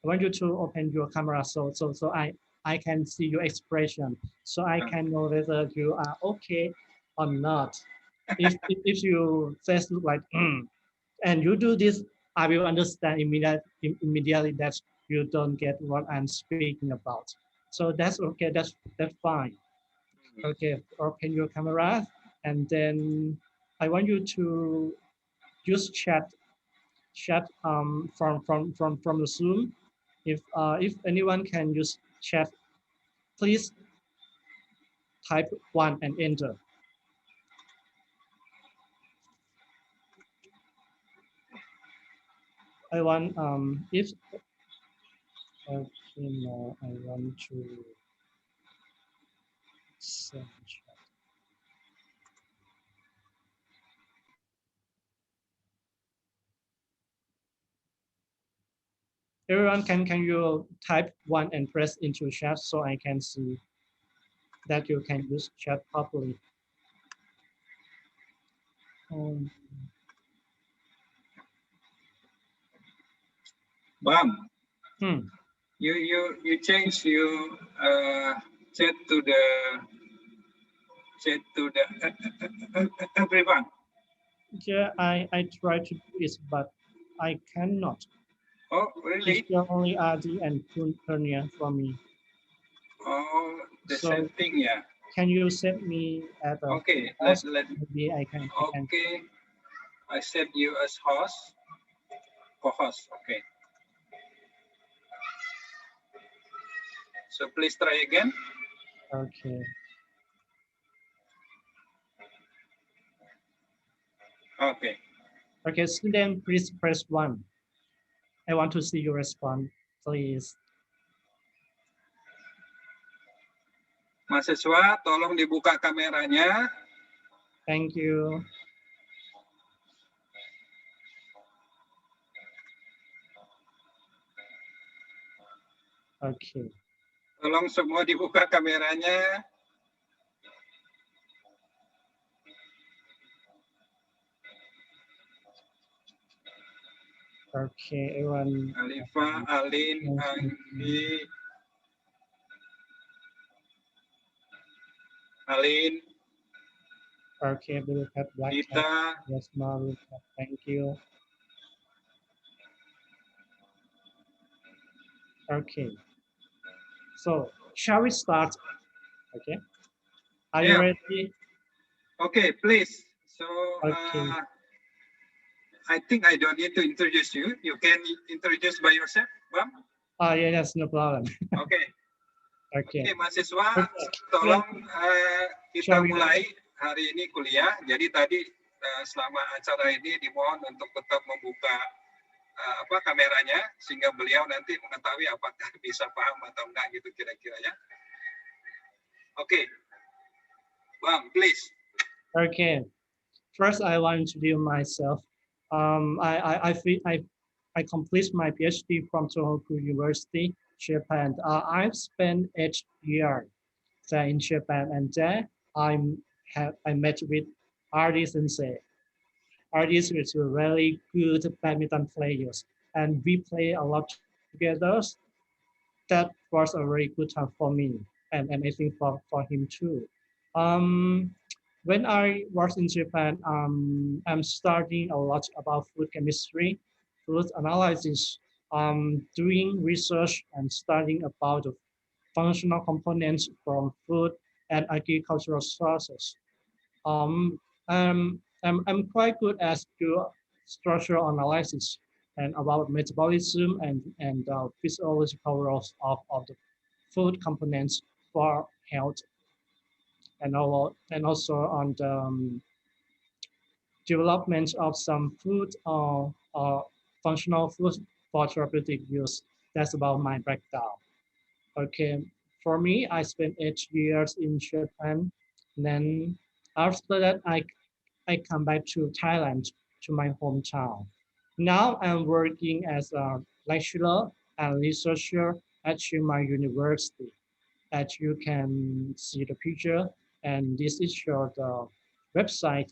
I want you to open your camera so I can see your expression, so I can know whether you are okay or not. If you face look like and you do this, I will understand immediately that you don't get what I'm speaking about. So that's okay. That's fine. Okay, open your camera, and then I want you to use chat from the Zoom. If anyone can use chat, please type 1 and enter. I want if okay, no, I want to send chat. Everyone, can you type 1 and press into chat so I can see that you can use chat properly. Bam, hmm. you change your chat to everyone. Yeah, I try to do it, but I cannot. Oh, really? It's only RD and Purnia for me. Oh, the So same thing, yeah. can you set me at a okay? host? Let Maybe I can. okay. I set you as host, co-host. Okay. So please try again. Okay. Okay. Okay, student, please press 1. I want to see your response, please. Mahasiswa, tolong dibuka kameranya. Thank you. Okay. Tolong semua dibuka kameranya. Okay, everyone. Alifa, Alin, Anggi, Alin. Okay, blue cat, black cat. Yes, blue cat. Thank you. Okay. So, shall we start? Okay. Are you ready? Okay, please. So, okay. I think I don't need to introduce you. You can introduce by yourself, Bam. Yeah, that's no problem. Okay. Okay. Oke, mahasiswa, tolong kita mulai hari ini kuliah. Jadi tadi selama acara ini dimohon untuk tetap membuka kameranya sehingga beliau nanti mengetahui apakah bisa paham atau enggak gitu kira-kira ya. Oke. Bang, please. Okay. First, I want to introduce myself. I completed my PhD from Tohoku University, Japan. I've spent 8 years there in Japan, and there I met with RD Sensei. RD is a really good badminton players, and we play a lot together. That was a very good time for me, and I think for him too. When I was in Japan, I'm studying a lot about food chemistry, food analysis, doing research and studying about the functional components from food and agricultural sources. I'm quite good at structural analysis and about metabolism and physiological roles of the food components for health, and also on the development of some food or functional food for therapeutic use. That's about my background. Okay, for me, I spent 8 years in Japan. Then after that, I come back to Thailand, to my hometown. Now I'm working as a lecturer and researcher at Chiang Mai University. As you can see the picture, and this is your website.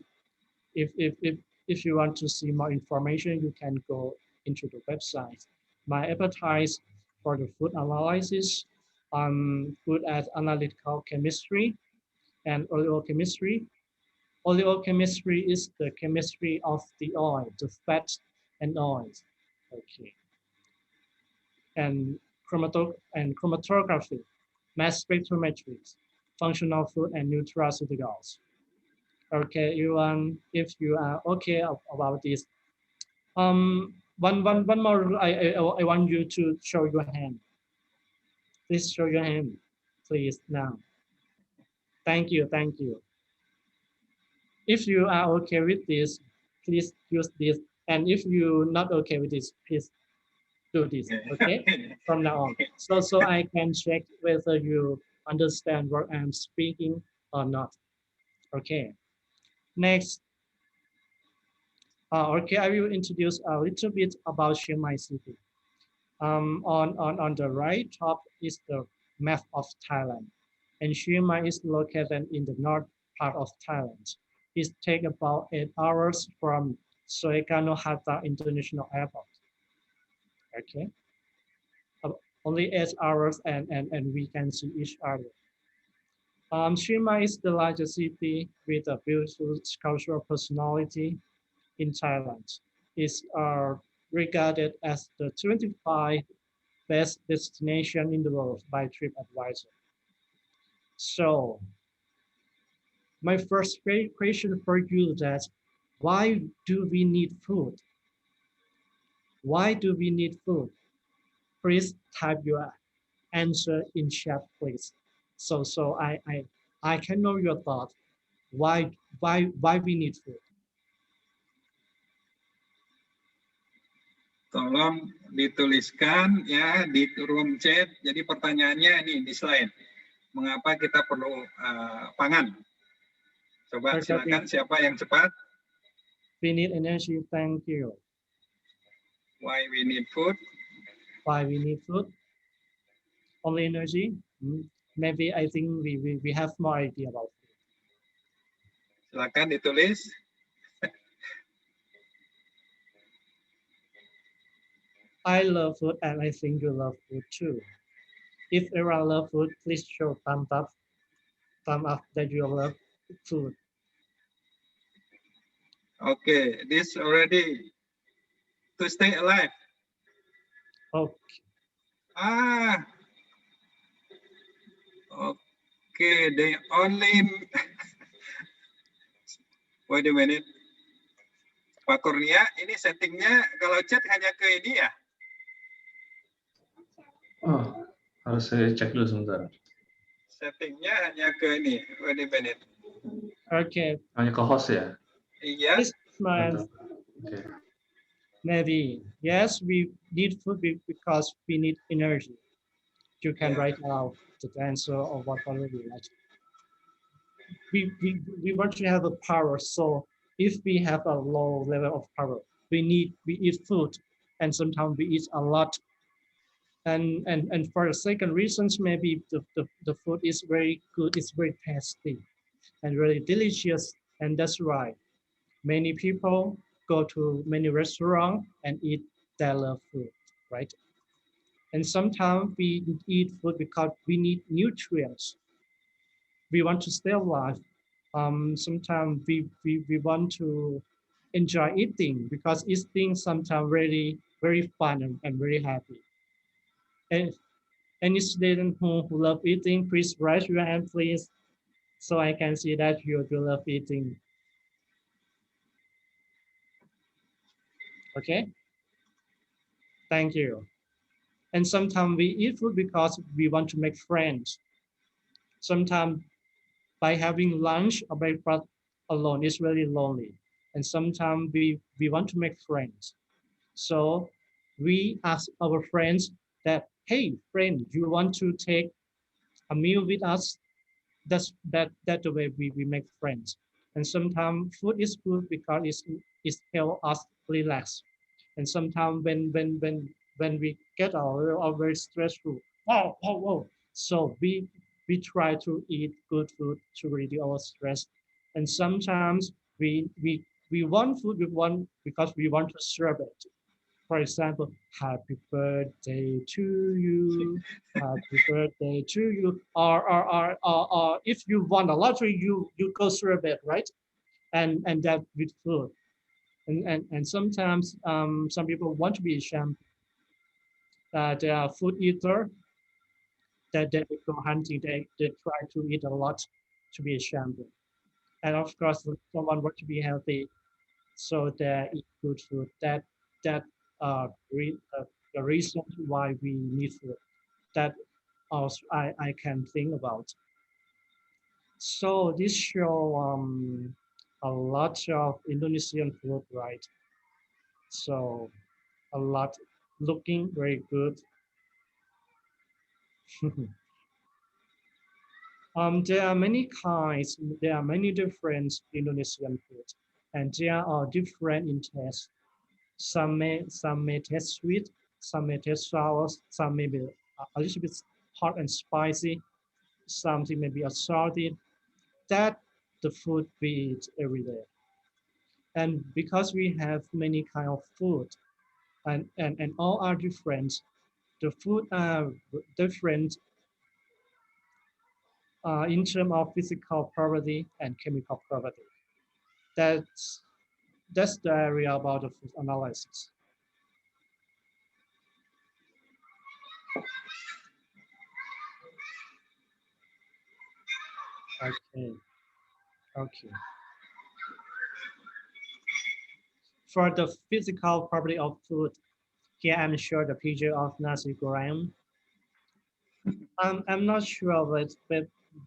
If you want to see more information, you can go into the website. My expertise for the food analysis. I'm good at analytical chemistry and oleochemistry. Oleochemistry is the chemistry of the oil, the fat and oils. Okay. And chromatography, mass spectrometry, functional food and nutraceuticals. Okay, if you are okay about this, one more. I want you to show your hand. Please show your hand, please now. Thank you, thank you. If you are okay with this, please use this. And if you're not okay with this, please do this. Okay, from now on. So I can check whether you understand what I'm speaking or not. Okay. Next. Okay, I will introduce a little bit about Chiang Mai City. On the right top is the map of Thailand. And Chiang Mai is located in the north part of Thailand. It takes about 8 hours from Soekarno-Hatta International Airport. Okay, only 8 hours and we can see each other. Chiang Mai is the largest city with a beautiful cultural personality in Thailand. It's regarded as the 25 best destination in the world by TripAdvisor. So my first question for you is why do we need food? Why do we need food? Please type your answer in chat, please. So I can know your thought. Why we need food? Tolong dituliskan ya di room chat. Jadi pertanyaannya ini di slide. Mengapa kita perlu pangan? Coba silakan siapa yang cepat. We need energy. Thank you. Why we need food? Why we need food? Only energy? Maybe I think we have more idea about food. Silakan ditulis. I love food and I think you love food too. If everyone love food, please show thumb up that you love food. Okay, this already to stay alive. Okay. Okay, they only wait a minute. Pak Kurnia, ini settingnya kalau chat hanya ke ini ya? Oh, harus saya cek dulu sebentar. Settingnya hanya ke ini. Wait a minute. Okay. Hanya ke host ya? Iya. Okay. Maybe. Yes, we need food because we need energy. You can write out the answer of whatever you like. We want to have a power. So if we have a low level of power, we eat food, and sometimes we eat a lot. And for the second reasons, maybe the food is very good, it's very tasty and really delicious, and that's right. Many people go to many restaurants and eat their love food, right? And sometimes we eat food because we need nutrients. We want to stay alive. Sometimes we want to enjoy eating because eating sometimes really very fun and very happy. And any student who love eating, please raise your hand, please, so I can see that you love eating. Okay. Thank you. And sometimes we eat food because we want to make friends. Sometimes by having lunch or breakfast alone is really lonely. And sometimes we want to make friends. So we ask our friends that, hey, friend, you want to take a meal with us? That's the way we make friends. And sometimes food is good because it helps us relax. And sometimes when we get our very stressful, so we try to eat good food to reduce our stress. And sometimes we want food because we want to serve it. For example, happy birthday to you, happy birthday to you. Or if you won a lottery, you go through a bit, right? And that with food. And sometimes some people want to be a champion. They are food eater, that they go hunting, they try to eat a lot to be a champion. And of course, someone wants to be healthy, so they eat good food. That the reason why we need food. That also I can think about. So this show a lot of Indonesian food, right? So a lot looking very good. There are many kinds, there are many different Indonesian food, and they are different in taste. Some may taste sweet, some may taste sour, some may be a little bit hot and spicy, something may be a salty. That the food we eat every day. And because we have many kind of food, and all are different, the food are different in terms of physical property and chemical property. That's that's the area about the food analysis. Okay, okay. For the physical property of food, here I'm sure the picture of nasi goreng. I'm not sure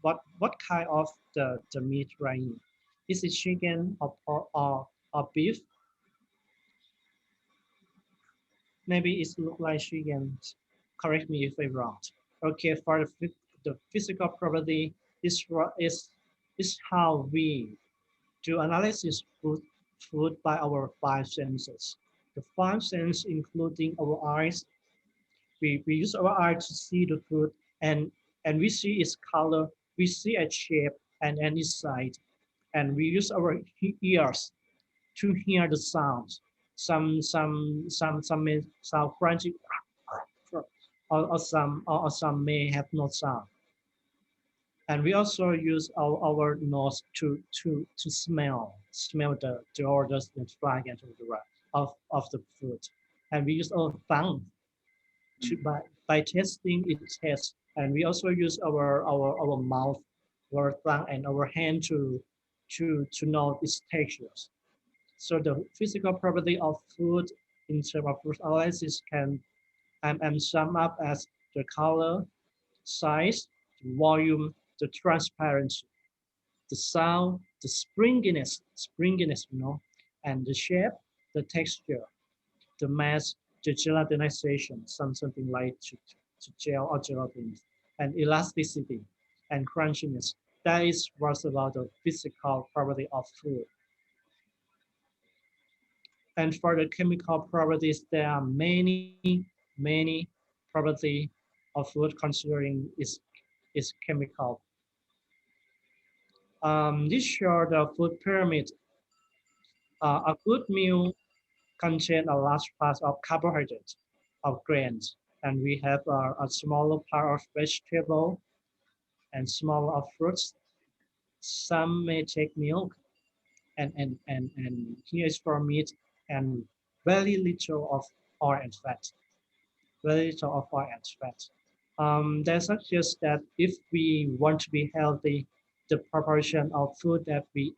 but what kind of the meat right here. Is it chicken or pork or beef? Maybe it look like chicken. Correct me if I'm wrong. Okay, for the physical property is how we do analysis food by our five senses. The five senses including our eyes. We use our eyes to see the food and we see its color, we see its shape and its size. And we use our ears to hear the sounds. Some may sound crunchy, or some may have no sound. And we also use our nose to smell the odors, the fragrance of the food. And we use our tongue to by testing its taste. And we also use our mouth, our tongue, and our hand to know its textures. So the physical property of food in terms of food analysis can sum up as the color, size, the volume, the transparency, the sound, the springiness, and the shape, the texture, the mass, the gelatinization, something like to gel or gelatin, and elasticity and crunchiness. That is what's about the physical property of food. And for the chemical properties, there are many property of food considering its chemical. This shows the food pyramid. A good meal contains a large part of carbohydrates, of grains, and we have a smaller part of vegetable and smaller of fruits. Some may take milk, and here is for meat, and very little of oil and fat. Very little of oil and fat. That suggests that if we want to be healthy, the proportion of food that we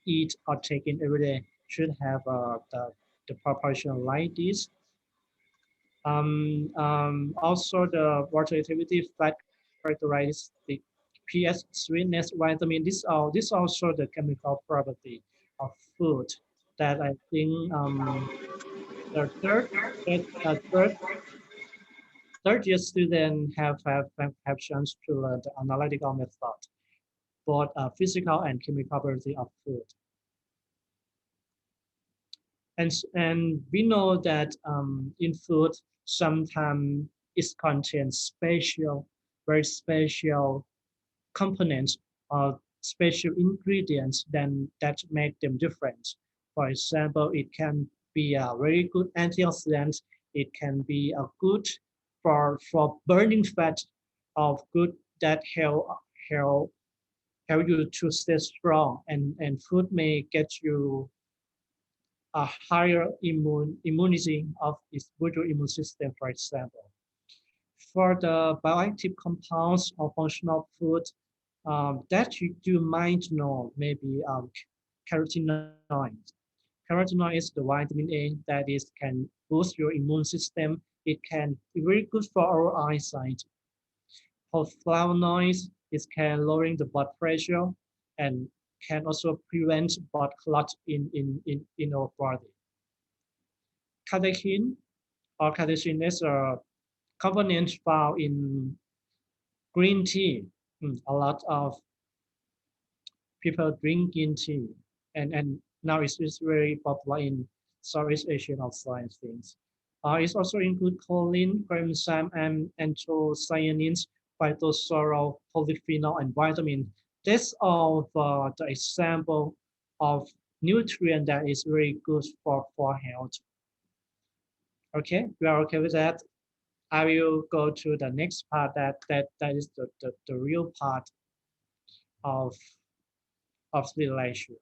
eat or take in every day should have the proportion like this. Also, the water activity, fat characteristic, pH, sweetness, vitamin. This also the chemical property of food that I think the third year student have chance to learn the analytical method, both physical and chemical property of food. And we know that in food, sometimes it contains very special components or special ingredients that make them different. For example, it can be a very good antioxidant. It can be a good for burning fat of good that help help you to stay strong, and food may get you a higher immunity of its virtual immune system, for example. For the bioactive compounds or functional food that you might know, maybe carotenoids. Carotenoid is the vitamin A that is can boost your immune system. It can be very good for our eyesight. Flavonoids is can lowering the blood pressure and can also prevent blood clot in our body. Catechin or catechin is a component found in green tea. A lot of people drink green tea, and now it's very popular in Southeast Asian outside things. It also include choline, coenzyme, and anthocyanins, phytosterol, polyphenol, and vitamin. That's all the example of nutrient that is very good for health. Okay, you are okay with that? I will go to the next part that is the real part of the lecture.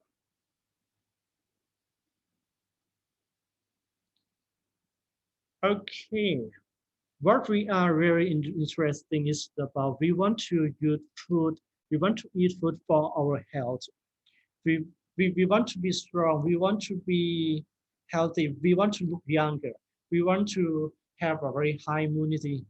Okay, what we are very interesting is about we want to use food, we want to eat food for our health. We, we want to be strong, we want to be healthy, we want to look younger, we want to have a very high immunity,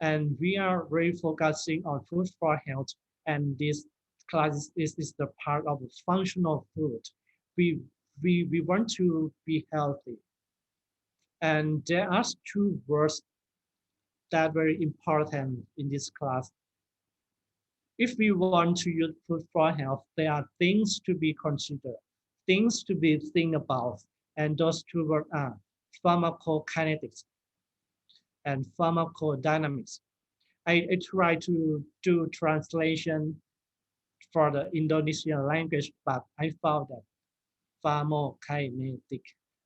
and we are very focusing on food for health. And this class is the part of the functional food. We, we want to be healthy. And there are two words that are very important in this class. If we want to use food for health, there are things to be considered, things to be think about, and those two words are pharmacokinetics and pharmacodynamics. I try to do translation for the Indonesian language, but I found that pharmacokinetic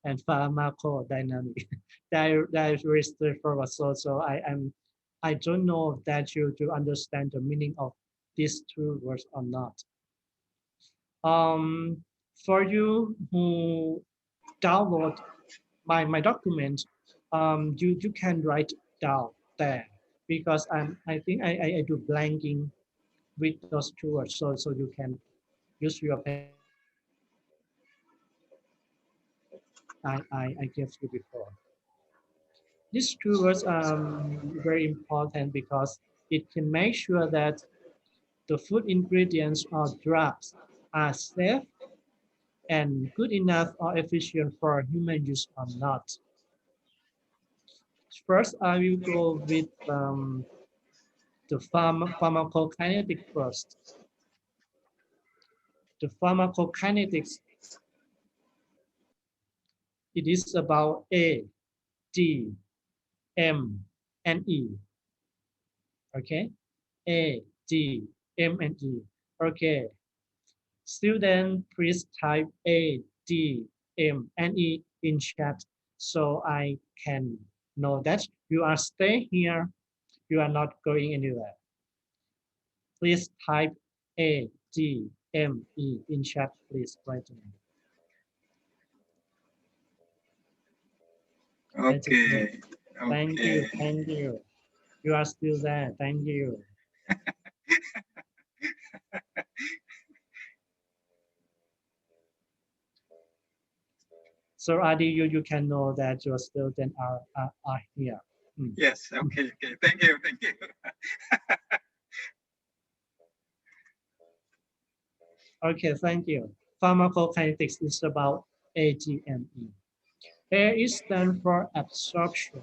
and pharmacodynamic that is very straightforward. So I don't know that you do understand the meaning of these two words or not. For you who download my document, you can write down there, because I think I do blanking with those two words, so you can use your pen I gave you before. These two words are very important because it can make sure that the food ingredients or drugs are safe and good enough or efficient for human use or not. First, I will go with the pharmacokinetic first. The pharmacokinetics, it is about A, D, M, and E. Okay, A, D, M, and E. Okay, student, please type A, D, M, and E in chat so I can know that you are staying here, you are not going anywhere. Please type A, D, M, E in chat, please, right now. Okay. Thank you, thank you. You are still there, thank you. So Adi, you can know that your students are here. Yes, okay, thank you. Okay, thank you. Pharmacokinetics is about AGME. A is stand for absorption.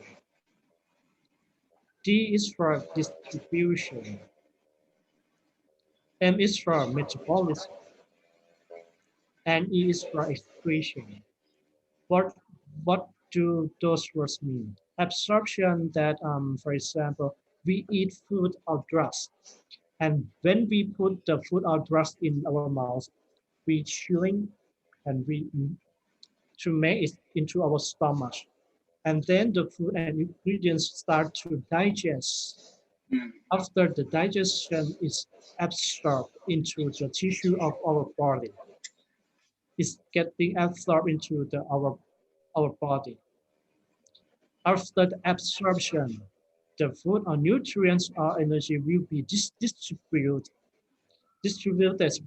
D is for distribution. M is for metabolism. And E is for excretion. What do those words mean? Absorption, that for example, we eat food or drugs, and when we put the food or drugs in our mouth, we chewing and we to make it into our stomach. And then the food and ingredients start to digest. After the digestion is absorbed into the tissue of our body, it's getting absorbed into our body. After the absorption, the food or nutrients or energy will be distributed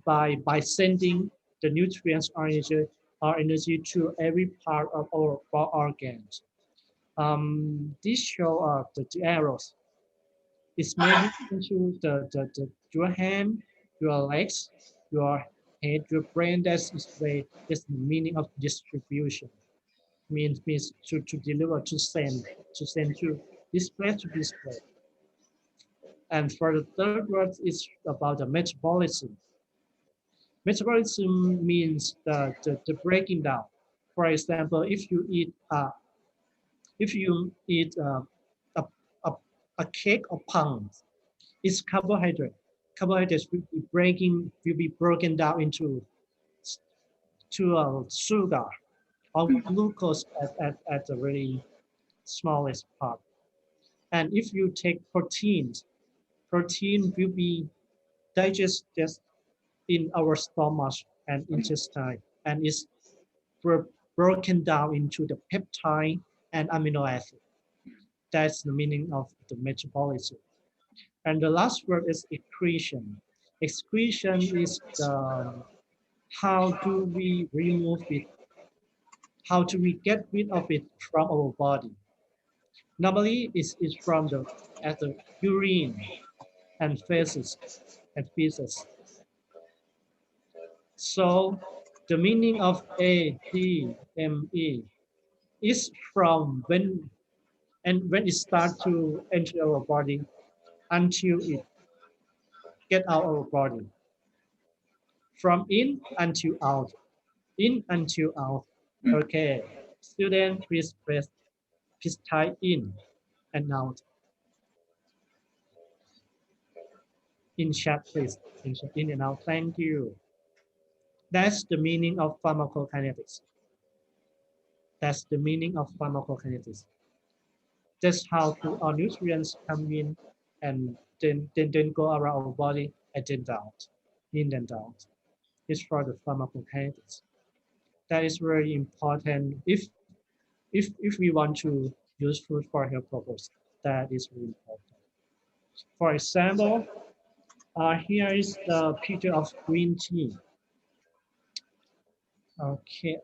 by sending the nutrients or energy to every part of our organs. This show the arrows. It's maybe into your hand, your legs, your head, your brain. That's the meaning of distribution. Means to deliver, to send to display to display. And for the third word, it's about the metabolism. Metabolism means the breaking down. For example, if you eat a, a, a cake of pounds, it's carbohydrate. Carbohydrates will be broken down into sugar or glucose at the very smallest part. And if you take proteins, protein will be digested in our stomach and intestine, and is broken down into the peptide and amino acid. That's the meaning of the metabolism. And the last word is excretion. Excretion is how do we remove it? How do we get rid of it from our body? Normally, it's from the urine and feces and feces. So the meaning of ADME is from when it starts to enter our body until it get out of our body. From in until out. In until out. Okay. Student, please type in and out. In chat, please. In and out. Thank you. That's the meaning of pharmacokinetics. That's the meaning of pharmacokinetics. That's how food or nutrients come in and then go around our body and then out, in and out. It's for the pharmacokinetics. That is very important if we want to use food for health purpose. That is really important. For example, here is the picture of green tea. Okay,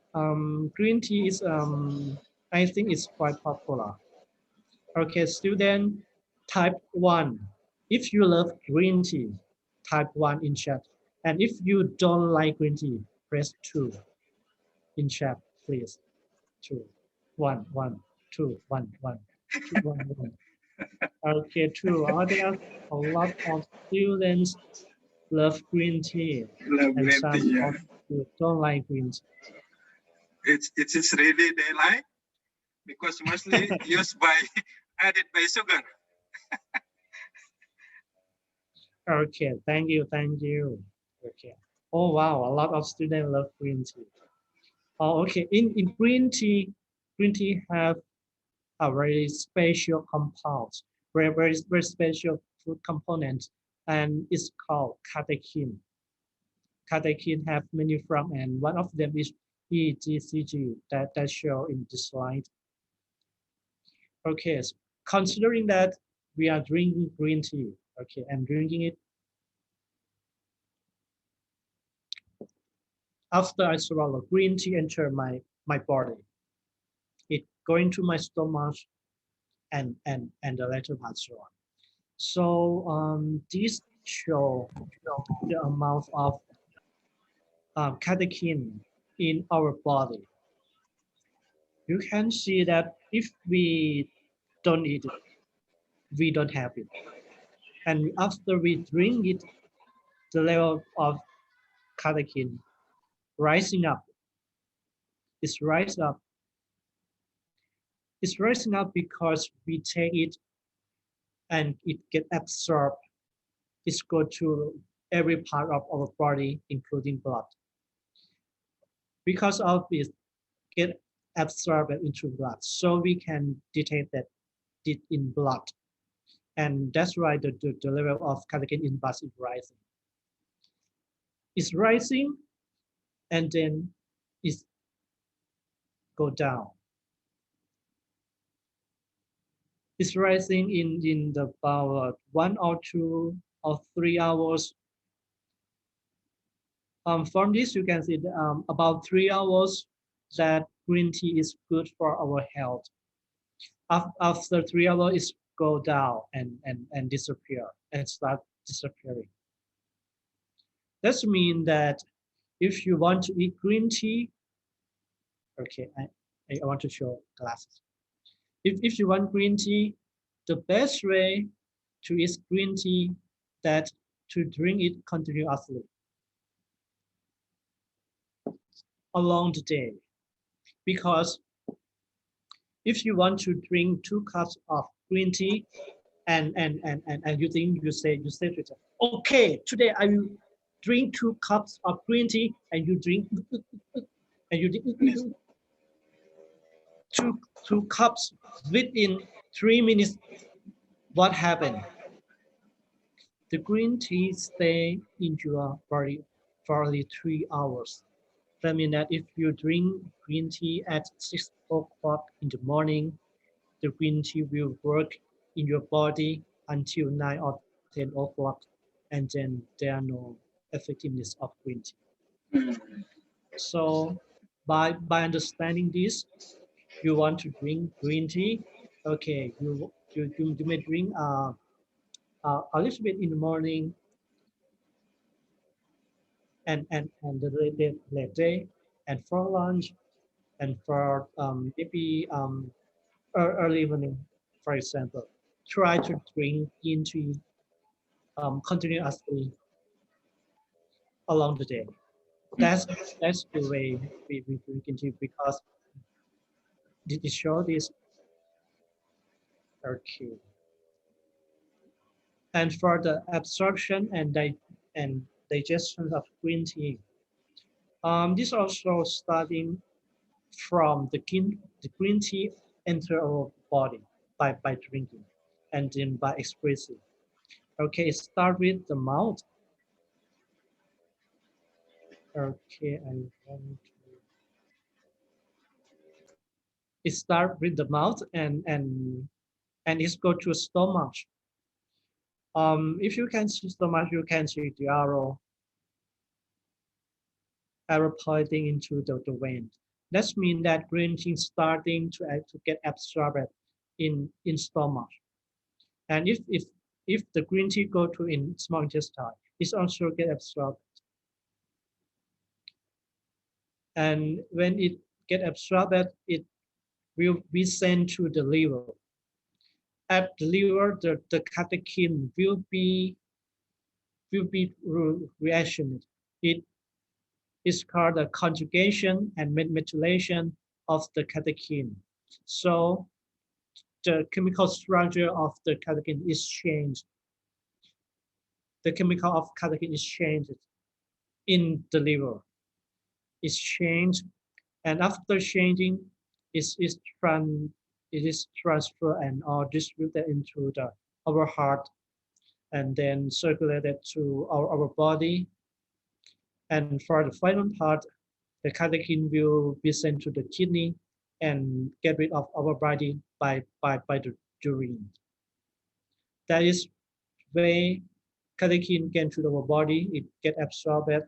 green tea is I think it's quite popular. Okay, student, type 1. If you love green tea, type 1 in chat. And if you don't like green tea, press 2 in chat, please. 2, 1, 1, 2, 1, 1, 2, 1, 1. Okay, 2. Are there a lot of students love green tea? Love and green some tea, yeah. of you don't like green tea. It's really they like because mostly used by added by sugar. Okay, thank you. Okay. Oh wow, a lot of students love green tea. Oh, okay. In green tea have a very special compound, very special food component, and it's called catechin. Catechin have many forms, and one of them is EGCG that show in the slide. Okay, so considering that we are drinking green tea, okay, and drinking it after I swallow green tea enter my body. It going to my stomach and the later part so on. So this show the amount of catechin in our body. You can see that if we don't eat it, we don't have it. And after we drink it, the level of catechin rising up. It's rising up. It's rising up because we take it and it get absorbed. It's go to every part of our body, including blood. Because of it get absorbed into blood. So we can detect that it in blood. And that's why the level of catechin in blood is rising. It's rising and then it's go down. It's rising in the about 1 or 2 or 3 hours. From this, you can see about 3 hours that green tea is good for our health. After 3 hours, it go down and disappear and start disappearing. That means that if you want to eat green tea, okay, I want to show glasses. If you want green tea, the best way to eat green tea that to drink it continuously along the day. Because if you want to drink 2 cups of green tea and you think you say to yourself, okay, today I will drink 2 cups of green tea, and you drink and you drink two cups within 3 minutes. What happened? The green tea stay in your body for only 3 hours. That means that if you drink green tea at 6 o'clock in the morning, the green tea will work in your body until 9 or 10 o'clock, and then there are no effectiveness of green tea. So by understanding this, you want to drink green tea, okay, you may drink a little bit in the morning and the late day, and for lunch, and for maybe early evening, for example. Try to drink green tea continuously along the day. That's the way we drink green tea, because did it show this? Okay. And for the absorption and digestion of green tea, this also starting from the green tea enter our body by drinking, and then by expressing. Okay, start with the mouth. Okay, I want to. It start with the mouth and it's go to stomach. If you can see stomach, you can see the arrow pointing into the vein. That means that green tea starting to get absorbed in stomach. And if the green tea go to in small intestine, it also get absorbed. And when it get absorbed, it will be sent to the liver. At the liver, the catechin will be reactioned. It is called the conjugation and methylation of the catechin. So the chemical structure of the catechin is changed. The chemical of catechin is changed in the liver. It's changed, and after changing, it is transferred and or distributed into our heart, and then circulated to our body. And for the final part, the catechin will be sent to the kidney and get rid of our body by the urine. That is way catechin get to our body, it get absorbed,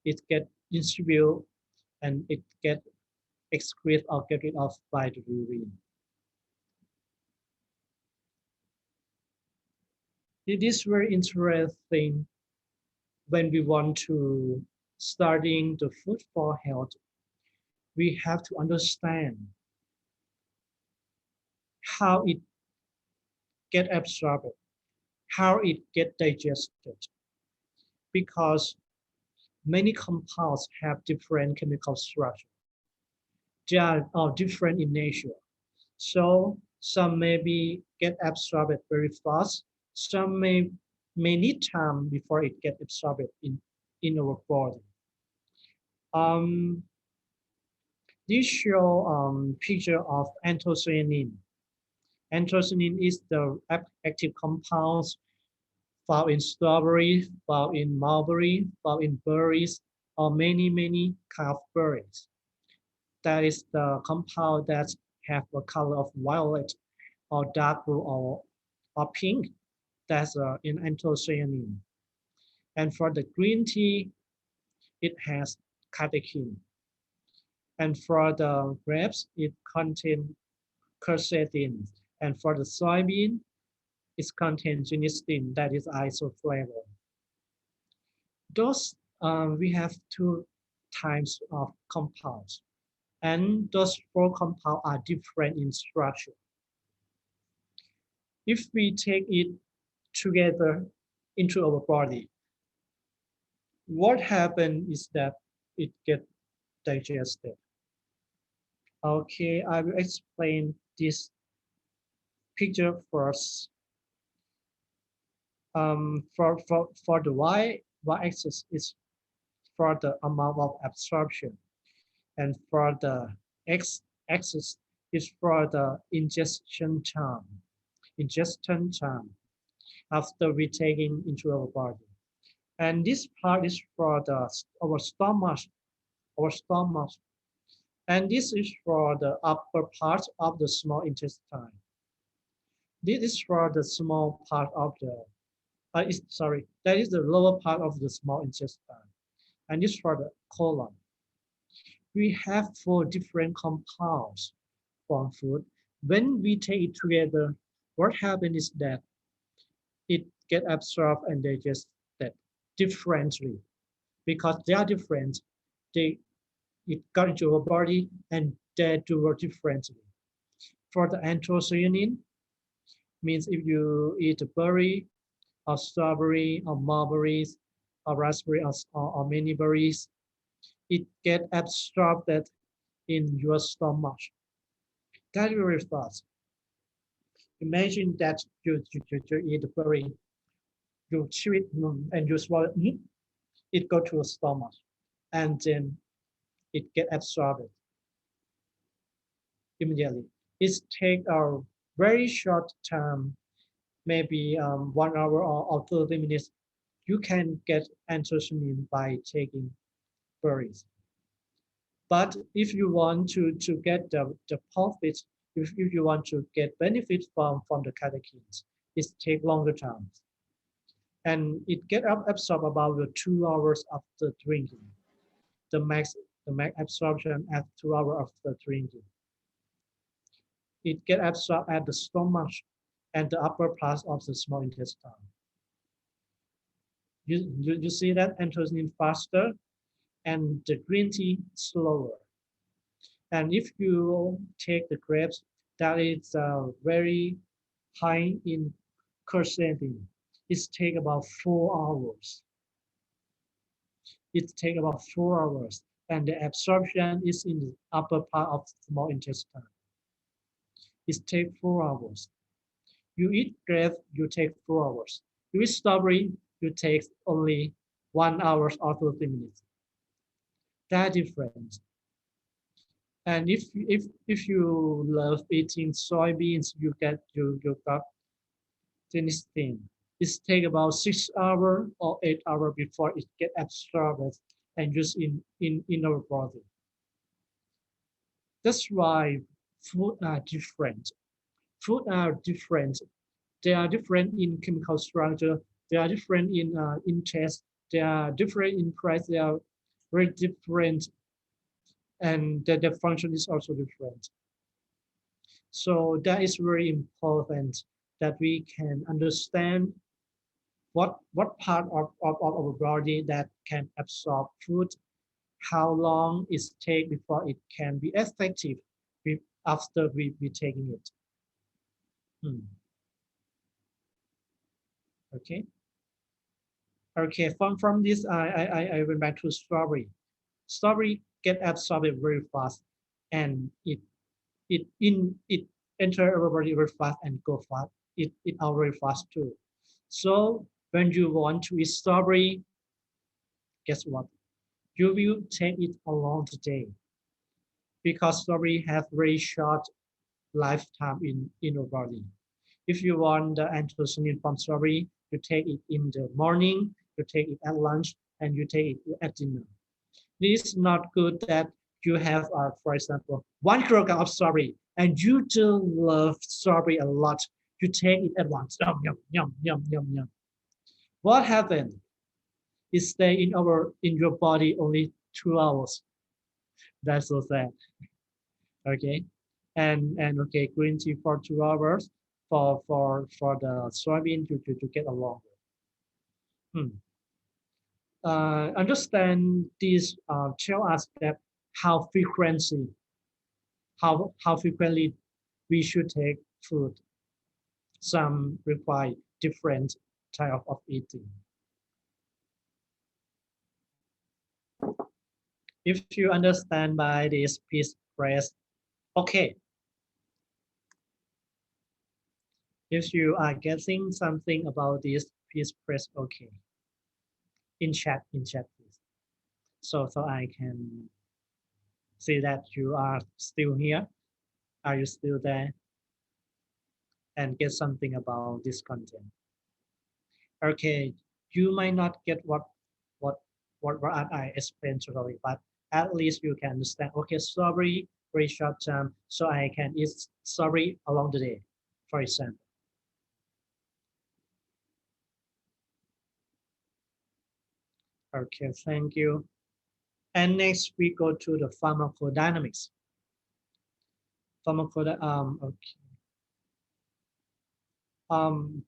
it get distributed, and it get excreted or get rid of by the urine. It is very interesting when we want to studying the food for health. We have to understand how it get absorbed, how it get digested, because many compounds have different chemical structure. They are all different in nature. So some maybe get absorbed very fast. Some may need time before it get absorbed in our body. This show picture of anthocyanin. Anthocyanin is the active compounds found in strawberry, found in mulberry, found in berries, or many kind of berries. That is the compound that have a color of violet or dark blue or pink. That's in anthocyanin. And for the green tea, it has catechin. And for the grapes, it contains quercetin. And for the soybean, it contains genistein, that is isoflavone. Those we have two types of compounds, and those four compounds are different in structure. If we take it together into our body, what happens is that it gets digested. Okay, I will explain this picture first. For the y-axis is for the amount of absorption, and for the x-axis is for the ingestion time. After we taking into our body. And this part is for our stomach, and this is for the upper part of the small intestine. This is for the small part of the, that is the lower part of the small intestine, and this for the colon. We have four different compounds from food. When we take it together, what happens is that it get absorbed and digested differently. Because they are different, it got into our body and they do work differently. For the anthocyanin, means if you eat a berry or strawberry or mulberries or raspberry or many berries, it get absorbed in your stomach. That's very fast. Imagine that you eat a berry, you chew it and you swallow it, it go to your stomach, and then it get absorbed immediately. It take a very short time, maybe 1 hour or 30 minutes. You can get anthocyanin by taking berries. But if you want to get the profits, if you want to get benefit from the catechins, it take longer time. And it get absorbed about 2 hours after drinking. The max absorption at 2 hours after drinking. It get absorbed at the stomach and the upper part of the small intestine. You see that anthocyanin faster and the green tea slower. And if you take the grapes, that is very high in quercetin. It takes about 4 hours. It takes about 4 hours, and the absorption is in the upper part of the small intestine. It takes 4 hours. You eat grape, you take 4 hours. You eat strawberry, you take only 1 hour or 30 minutes. That different. And if you love eating soybeans, you got genistein. It takes about 6 hours or 8 hours before it get absorbed and used in our body. That's why food are different. Food are different. They are different in chemical structure. They are different in taste. They are different in price. They are very different, and the function is also different. So that is very important that we can understand what part of our body that can absorb food, how long it takes before it can be effective after we taking it. Okay. Okay, from this, I went back to strawberry. Strawberry get absorbed very fast, and it enter our body very fast and go fast. It out very fast too. So when you want to eat strawberry, guess what? You will take it along the day. because strawberry have very short lifetime in our body. If you want the anthocyanin from strawberry, you take it in the morning, you take it at lunch, and you take it at dinner. This is not good that you have, for example, 1 kilogram of strawberry, and you do love strawberry a lot. You take it at once. Yum, yum, yum, yum, yum, yum. What happened? It stay in your body only 2 hours. That's so sad. Okay, and okay, green tea for 2 hours for the soybean to get along. Understand this tell us that how frequently we should take food. Some require different type of eating. If you understand by this, please press OK. If you are getting something about this, please press OK. In chat, please. So I can see that you are still here. Are you still there? And get something about this content. Okay, you might not get what I explained totally, but at least you can understand. Okay, strawberry very short term, so I can eat strawberry along the day, for example. Okay, thank you. And next we go to the pharmacodynamics.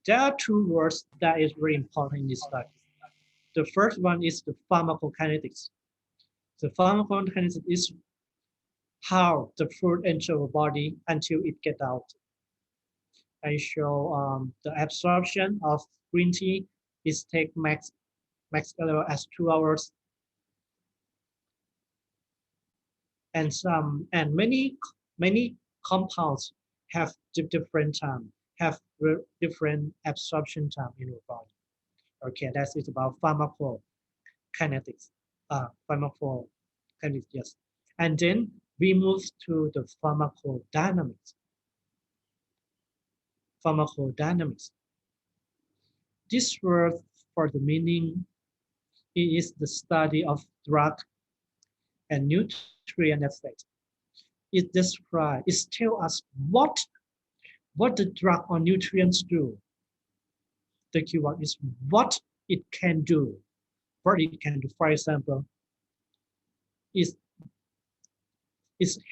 There are 2 words that is very important in this study. The first one is the pharmacokinetics. The pharmacokinetics is how the food enters our body until it gets out. I show the absorption of green tea is take max level as 2 hours, and many compounds have different time, have different absorption time in our body. Okay, that is about pharmacokinetics. Pharmacokinetics, yes. And then we move to the pharmacodynamics. Pharmacodynamics. This word for the meaning is the study of drug and nutrient effect. It describes, it tells us what the drug or nutrients do. The keyword is what it can do. What it can do, for example, is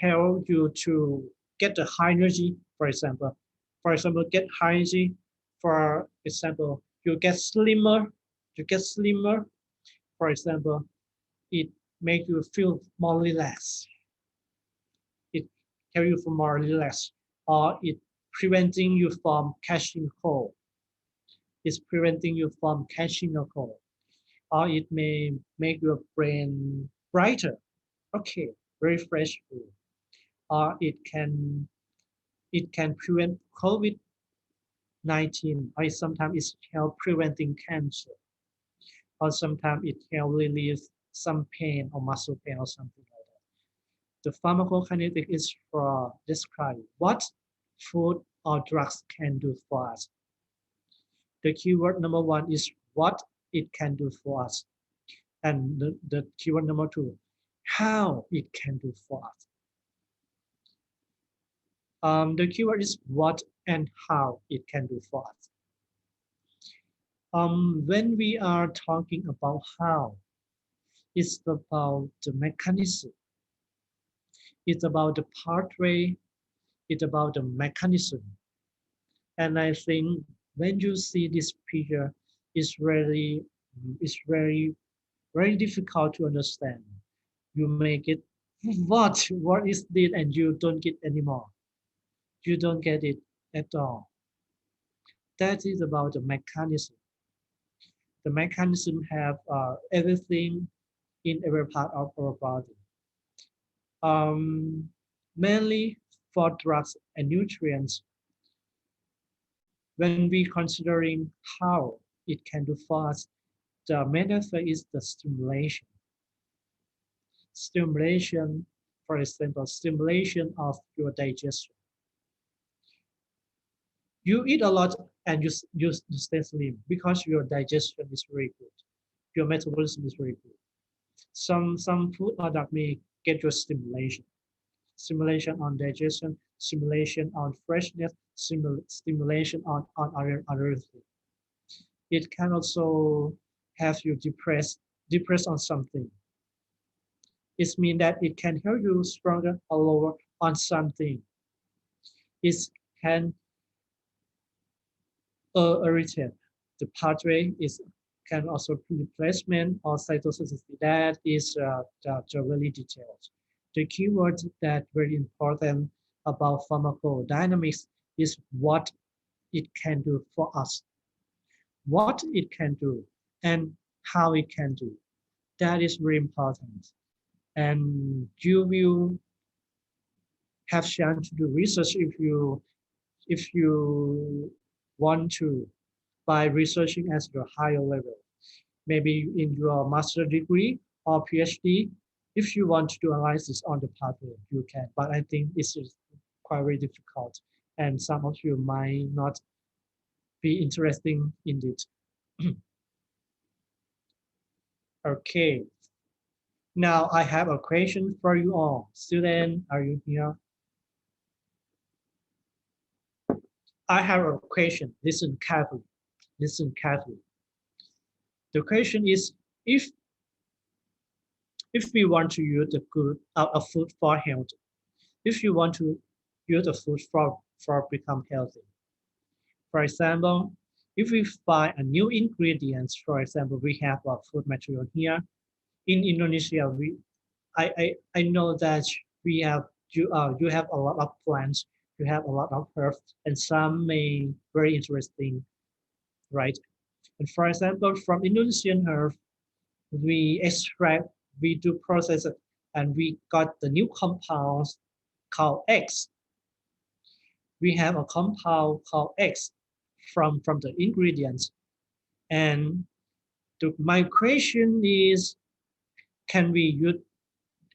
help you to get the high energy, for example. For example, get high energy, for example, you get slimmer, for example, it makes you feel more relaxed. It helps you feel more relaxed, or it preventing you from catching cold. It's preventing you from catching a cold, or it may make your brain brighter. Okay, very fresh food. Or it can prevent COVID-19, or sometimes it helps preventing cancer, or sometimes it helps relieve some pain or muscle pain or something like that. The pharmacokinetics is for describe what food or drugs can do for us. The keyword number 1 is what it can do for us. And the keyword number 2, how it can do for us. The keyword is what and how it can do for us. When we are talking about how, it's about the mechanism. It's about the pathway. It's about the mechanism. And I think when you see this picture, it's very difficult to understand. You make it, what is this, and you don't get anymore. You don't get it at all. That is about the mechanism. The mechanism have everything in every part of our body. Mainly for drugs and nutrients. When we considering how it can do for us, the main effect is the stimulation. Stimulation For example, stimulation of your digestion. You eat a lot and you stay slim because your digestion is very good. Your metabolism is very good. Some food product may get your stimulation on digestion, stimulation on freshness, stimulation on other things. It can also have you depressed on something. It means that it can help you stronger or lower on something. It can irritate. The pathway can also replacement or cytotoxicity. That is the really detailed. The keyword that very important about pharmacodynamics is what it can do for us, what it can do, and how it can do. That is very important. And you will have chance to do research if you want to by researching at the higher level. Maybe in your master's degree or PhD, if you want to do analysis on the pathway, you can. But I think this is quite very difficult, and some of you might not be interested in it. Okay. Now I have a question for you all. Student, are you here? I have a question. Listen carefully. Listen carefully. The question is, if we want to use a food for health, if you want to use a food for become healthy. For example, if we find a new ingredient, for example, we have a food material here. In Indonesia, I know that you have a lot of plants, you have a lot of herbs, and some may very interesting, right? And for example, from Indonesian herb, we extract, we do process it, and we got the new compounds called X. We have a compound called X from the ingredients. And my question is, can we use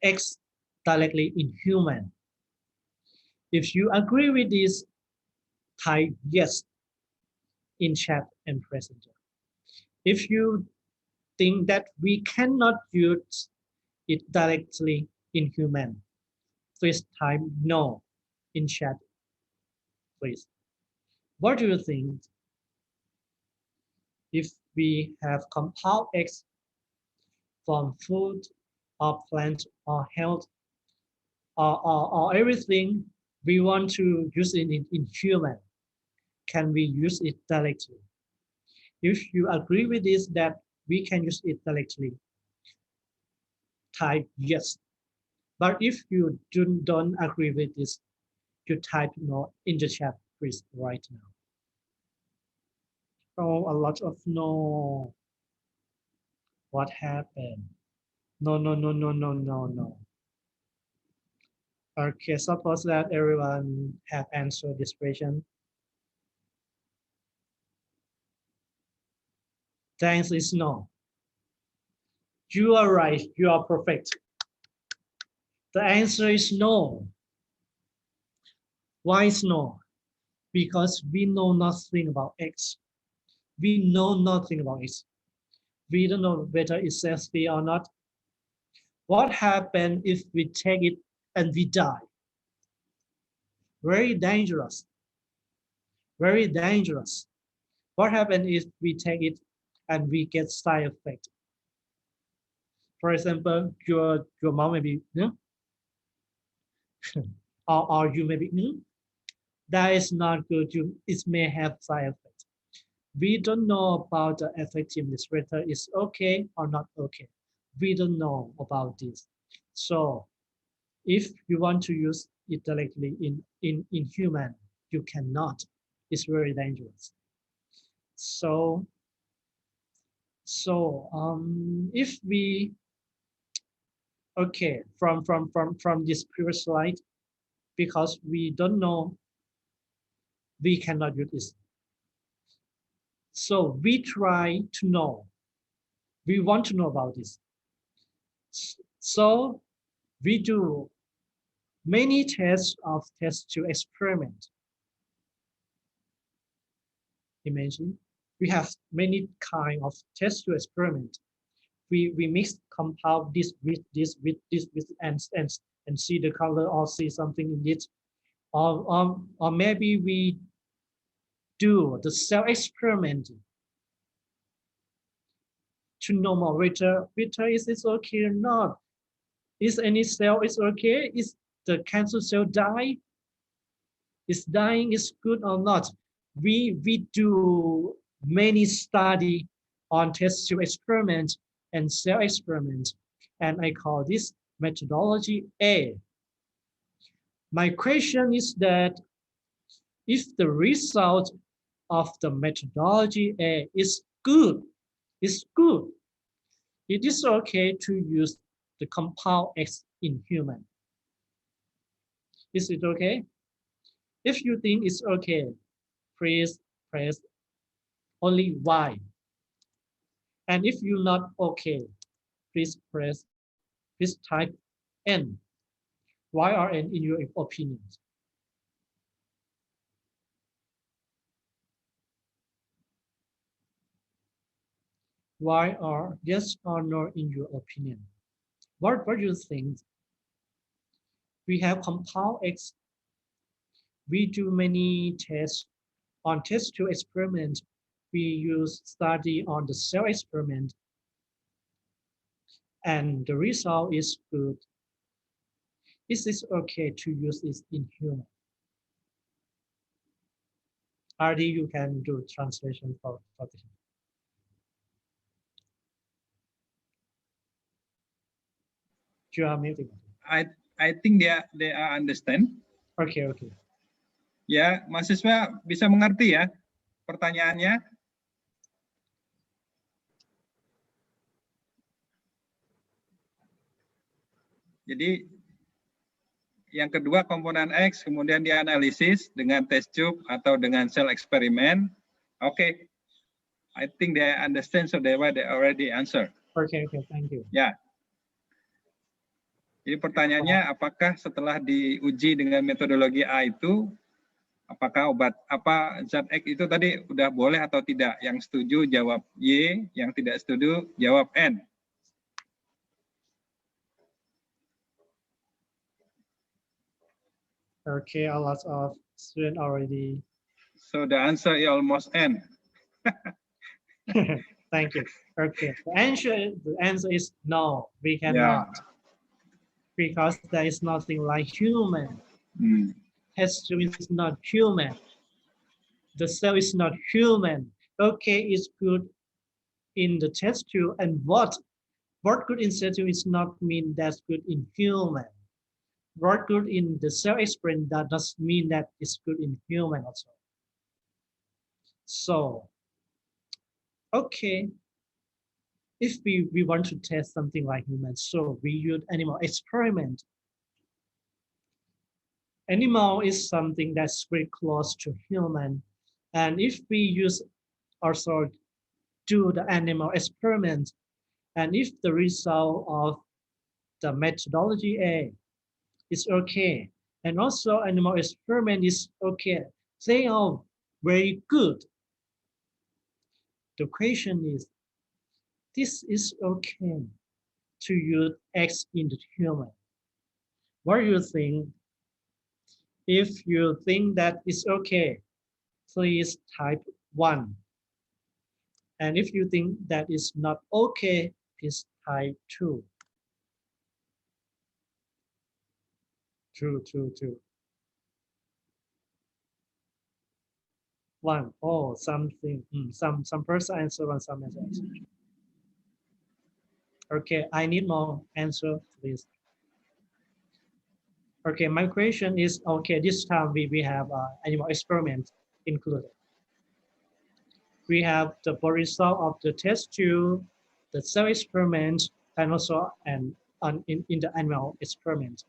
X directly in human? If you agree with this, type yes in chat and present. If you think that we cannot use it directly in human, please type no in chat, please. What do you think? If we have compound X from food or plant or health or everything we want to use it in human, can we use it directly? If you agree with this that we can use it directly, type yes. But if you don't agree with this, you type no in the chat, please, right now. Oh, a lot of no. What happened? No, no, no, no, no, no, no. Okay, suppose that everyone have answered this question. The answer is no. You are right, you are perfect. The answer is no. Why is no? Because we know nothing about X. We know nothing about X. We don't know whether it's healthy or not. What happens if we take it and we die? Very dangerous. Very dangerous. What happens if we take it and we get side effect? For example, your mom may be, or you may be, that is not good. It may have side effects. We don't know about the effectiveness, whether it's okay or not okay. We don't know about this. So if you want to use it directly in human, you cannot. It's very dangerous. So if we, okay, from this previous slide, because we don't know, we cannot use this. So we try to know. We want to know about this. So we do many tests of test to experiment. Imagine we have many kind of test to experiment. We mix compound this with this with this with and see the color or see something in it, or maybe we do the cell experiment to know more whether is it okay or not. Is any cell is okay? Is the cancer cell die? Is dying is good or not? We do many study on test tube experiment and cell experiment, and I call this methodology A. My question is that if the result of the methodology A is good, it is okay to use the compound X in human. Is it okay? If you think it's okay, please press only Y. And if you're not okay, please type N. Y or N in your opinion. Y or yes or no in your opinion. What do you think? We have compound X. We do many tests. On test to experiment, we use study on the cell experiment. And the result is good. Is this okay to use this in human? RD, you can do translation for this. You are muted. I think they are understand. Okay. Ya, mahasiswa bisa mengerti ya pertanyaannya? Jadi yang kedua komponen X kemudian dianalisis dengan test tube atau dengan cell eksperimen. Okay. I think they understand, so they already answer. Okay, thank you. Ya. Jadi pertanyaannya, apakah setelah diuji dengan metodologi A itu, apakah zat X itu tadi udah boleh atau tidak? Yang setuju jawab Y, yang tidak setuju jawab N. Okay, a lot of students already. So the answer is almost N. Thank you. Okay, the answer is no, we cannot. Yeah. Because there is nothing like human. Test tube is not human. The cell is not human. Okay, it's good in the test tube, and what good in test tube is not mean that's good in human. What good in the cell experiment that does mean that it's good in human also. So, okay, if we want to test something like human, so we use animal experiment. Animal is something that's very close to human. And if we use also do the animal experiment, and if the result of the methodology A is okay, and also animal experiment is okay, they are very good. The question is, this is okay to use X in the human. What do you think? If you think that it's okay, please type 1. And if you think that is not okay, please type 2. Two. 1. Oh, something. Some person answer and some answer. Okay, I need more answer, please. Okay, my question is, okay, this time we have animal experiment included. We have the result of the test tube, the cell experiment, and also in the animal experiment.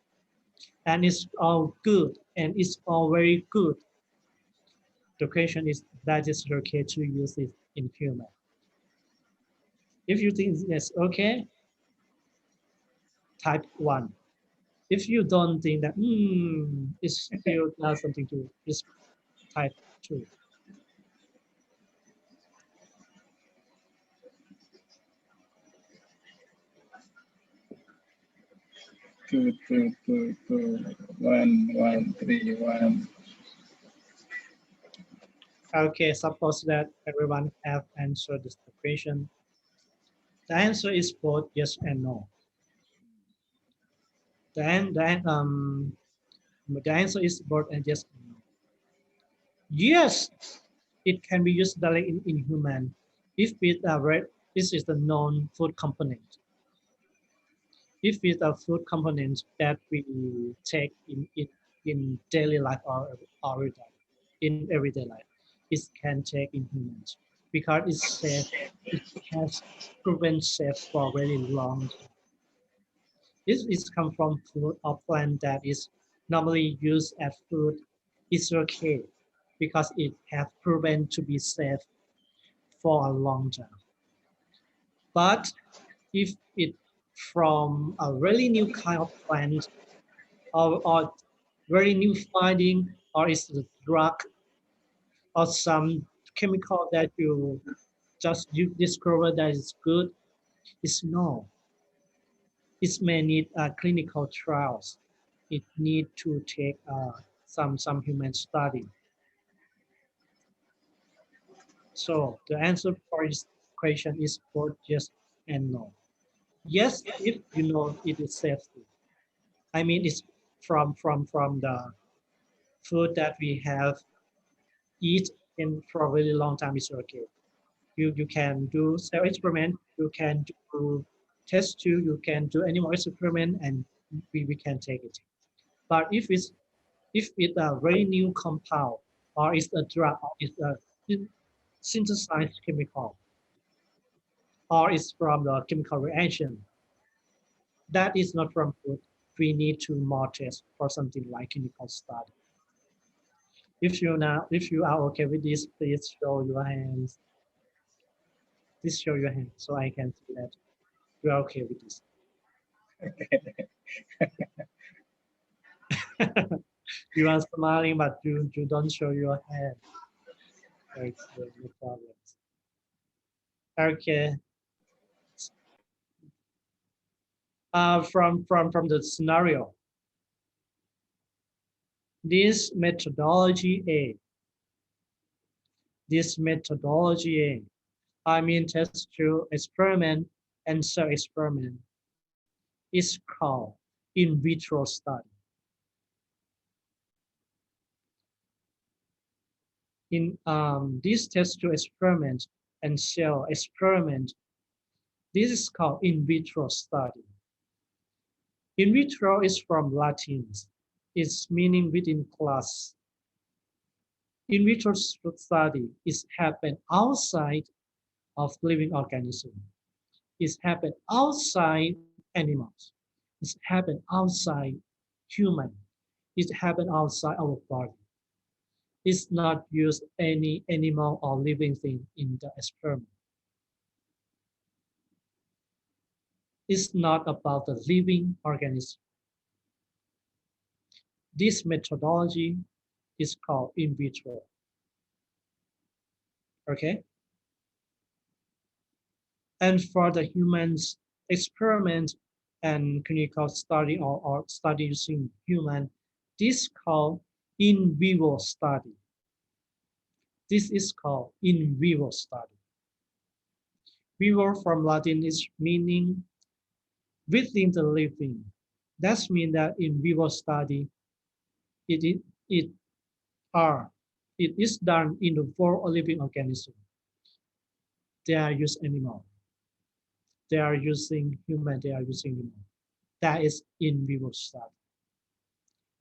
And it's all good, and it's all very good. The question is, that is okay to use it in human. If you think that's okay, type 1. If you don't think that, it's still not something to, it's type 2. Two, 1, 3, 1. Okay, suppose that everyone have answered this question. The answer is both yes and no. The answer is both and yes and no. Yes, it can be used directly in human if this is the known food component. If it's a food component that we take in daily life or in everyday life, it can take in humans because it's safe. It has proven safe for a very long time. This is come from food or plant that is normally used as food. It's okay because it has proven to be safe for a long time. But if it from a really new kind of plant or very new finding, or is the drug or some chemical that you discover that is good, it's no. It may need clinical trials. It need to take some human study. So the answer for this question is both yes and no. Yes, if you know it is safety. I mean, it's from the food that we have eat in for a really long time is okay. You can do cell experiment, you can do test tube, you can do animal experiment, and we can take it. But if it's a very new compound or it's a drug or it's a synthesized chemical or it's from the chemical reaction, that is not from food. We need to more test for something like clinical study. If you are okay with this, please show your hands. Please show your hand so I can see that you are okay with this. You are smiling, but you don't show your hand. It's no problem. Okay. From the scenario, this methodology A. This methodology A. I mean, test tube experiment and cell experiment is called in vitro study. In this test tube experiment and cell experiment, this is called in vitro study. In vitro is from Latin. Its meaning within class. In vitro study is happen outside of living organism. It's happen outside animals. It's happen outside human. It happen outside our body. It's not use any animal or living thing in the experiment. It's not about the living organism. This methodology is called in vitro. Okay? And for the humans experiment and clinical study or study using human, this is called in vivo study. This is called in vivo study. Vivo from Latin is meaning within the living. That means that in vivo study, it is done in the for a living organism. They are using animal. They are using human. They are using animal. That is in vivo study.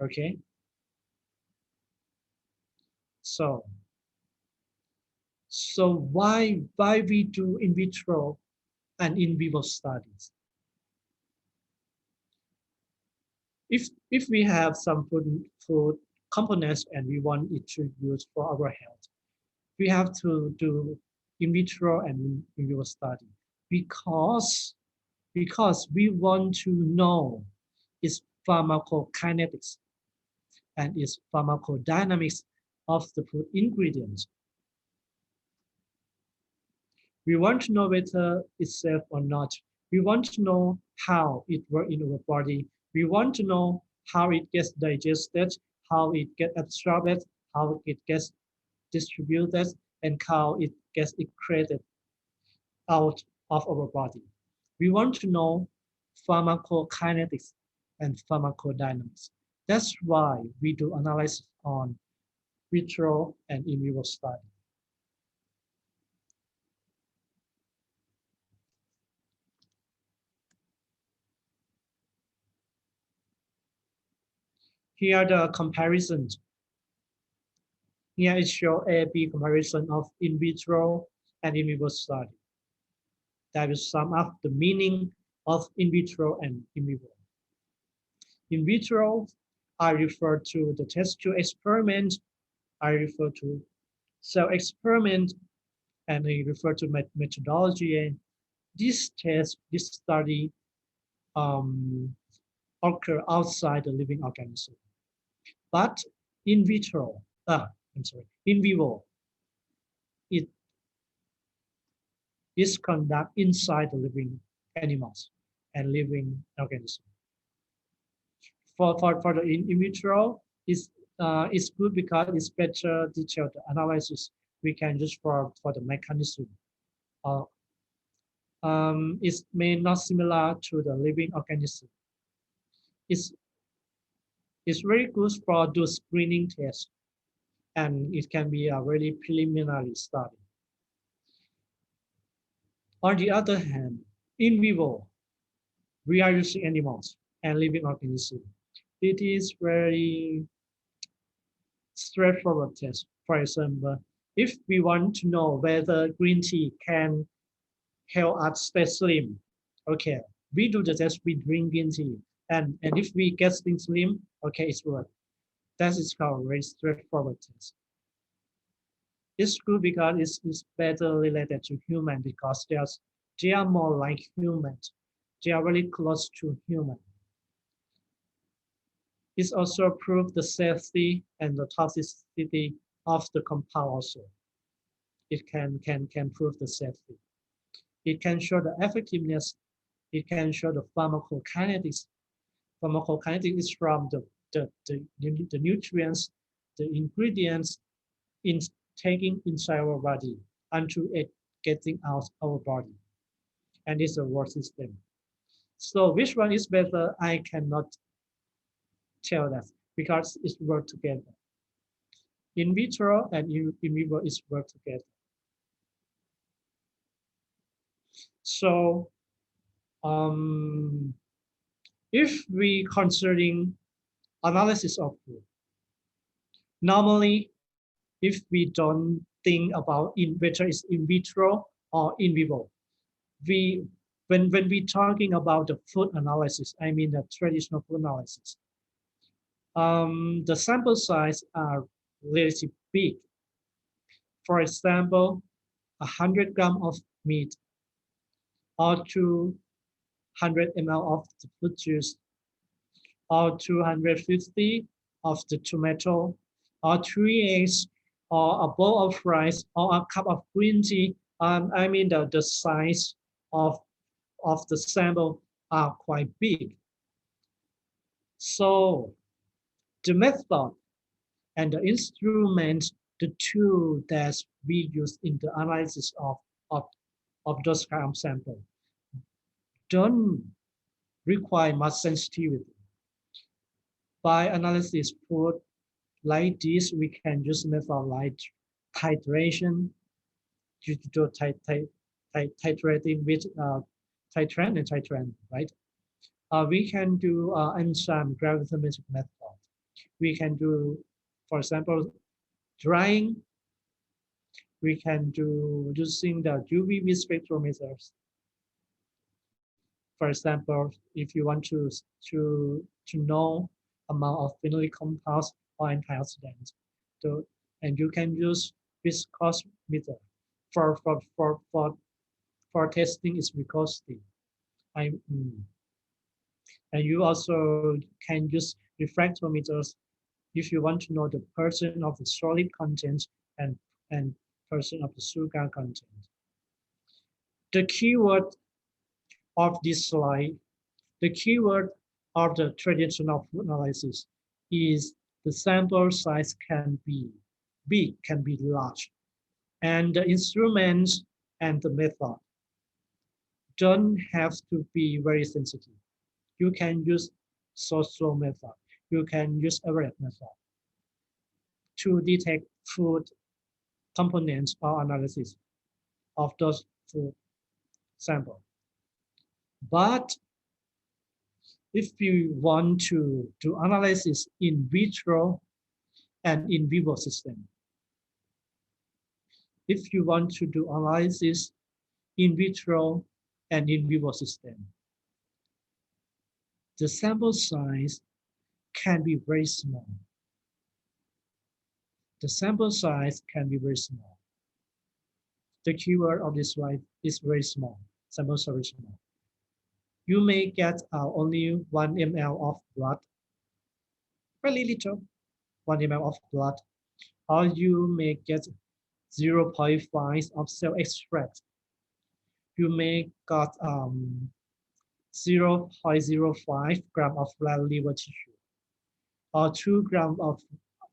Okay. So why we do in vitro and in vivo studies? If we have some food components and we want it to use for our health, we have to do in vitro and in vivo study because we want to know is pharmacokinetics and its pharmacodynamics of the food ingredients. We want to know whether it's safe or not. We want to know how it works in our body. We want to know how it gets digested, how it gets absorbed, how it gets distributed, and how it gets excreted out of our body. We want to know pharmacokinetics and pharmacodynamics. That's why we do analysis on vitro and in vivo study. Here are the comparisons. Here is show A-B comparison of in vitro and in vivo study. That will sum up the meaning of in vitro and in vivo. In vitro, I refer to the test tube experiment. I refer to cell experiment, and I refer to methodology. And this test, this study occur outside the living organism. But in vitro, in vivo, it is conducted inside the living animals and living organisms. For the in vitro, it's good because it's better detailed analysis we can use for the mechanism. It may not similar to the living organism. It's very good for do screening tests, and it can be a very preliminary study. On the other hand, in vivo, we are using animals and living organisms. It is very straightforward test. For example, if we want to know whether green tea can help us stay slim, okay, we do the test, we drink green tea, and if we get slim, okay, it's work. That is called a very straightforward test. It's good because it's better related to human because they are more like humans. They are very close to human. It also proves the safety and the toxicity of the compound also. It can prove the safety. It can show the effectiveness. It can show the pharmacokinetics. Pharmacokinetics is from the nutrients, the ingredients in taking inside our body until it getting out our body. And it's a word system. So which one is better? I cannot tell that because it work together. In vitro and in vivo is work together. So if we considering analysis of food, normally if we don't think about whether it's in vitro or in vivo, when we talking about the food analysis, I mean the traditional food analysis, the sample size are relatively big. For example, 100 grams of meat or 200 ml of the fruit juice or 250 of the tomato or 3 eggs or a bowl of rice or a cup of green tea. I mean the size of the sample are quite big. So the method and the instrument, the tool that we use in the analysis of those kind of sample don't require much sensitivity. By analysis food like this, we can use method like titration, titrating with titrant and titrant, right? We can do enzyme gravitometric method. We can do, for example, drying. We can do using the UV spectrometers. For example, if you want to know amount of phenolic compounds or antioxidants, and you can use viscosity meter for testing its viscosity. And you also can use refractometers if you want to know the percent of the solid content and percent of the sugar content. The keyword of this slide, the keyword of the traditional food analysis is the sample size can be big, can be large, and the instruments and the method don't have to be very sensitive. You can use social method. You can use average method to detect food components or analysis of those food sample. But if you want to do analysis in vitro and in vivo system, if you want to do analysis in vitro and in vivo system, the sample size can be very small. The sample size can be very small. The keyword of this slide is very small. Sample size very small. You may get only 1 ml of blood, very little, 1 ml of blood, or you may get 0.5 of cell extract. You may got 0.05 gram of red liver tissue, or 2 grams of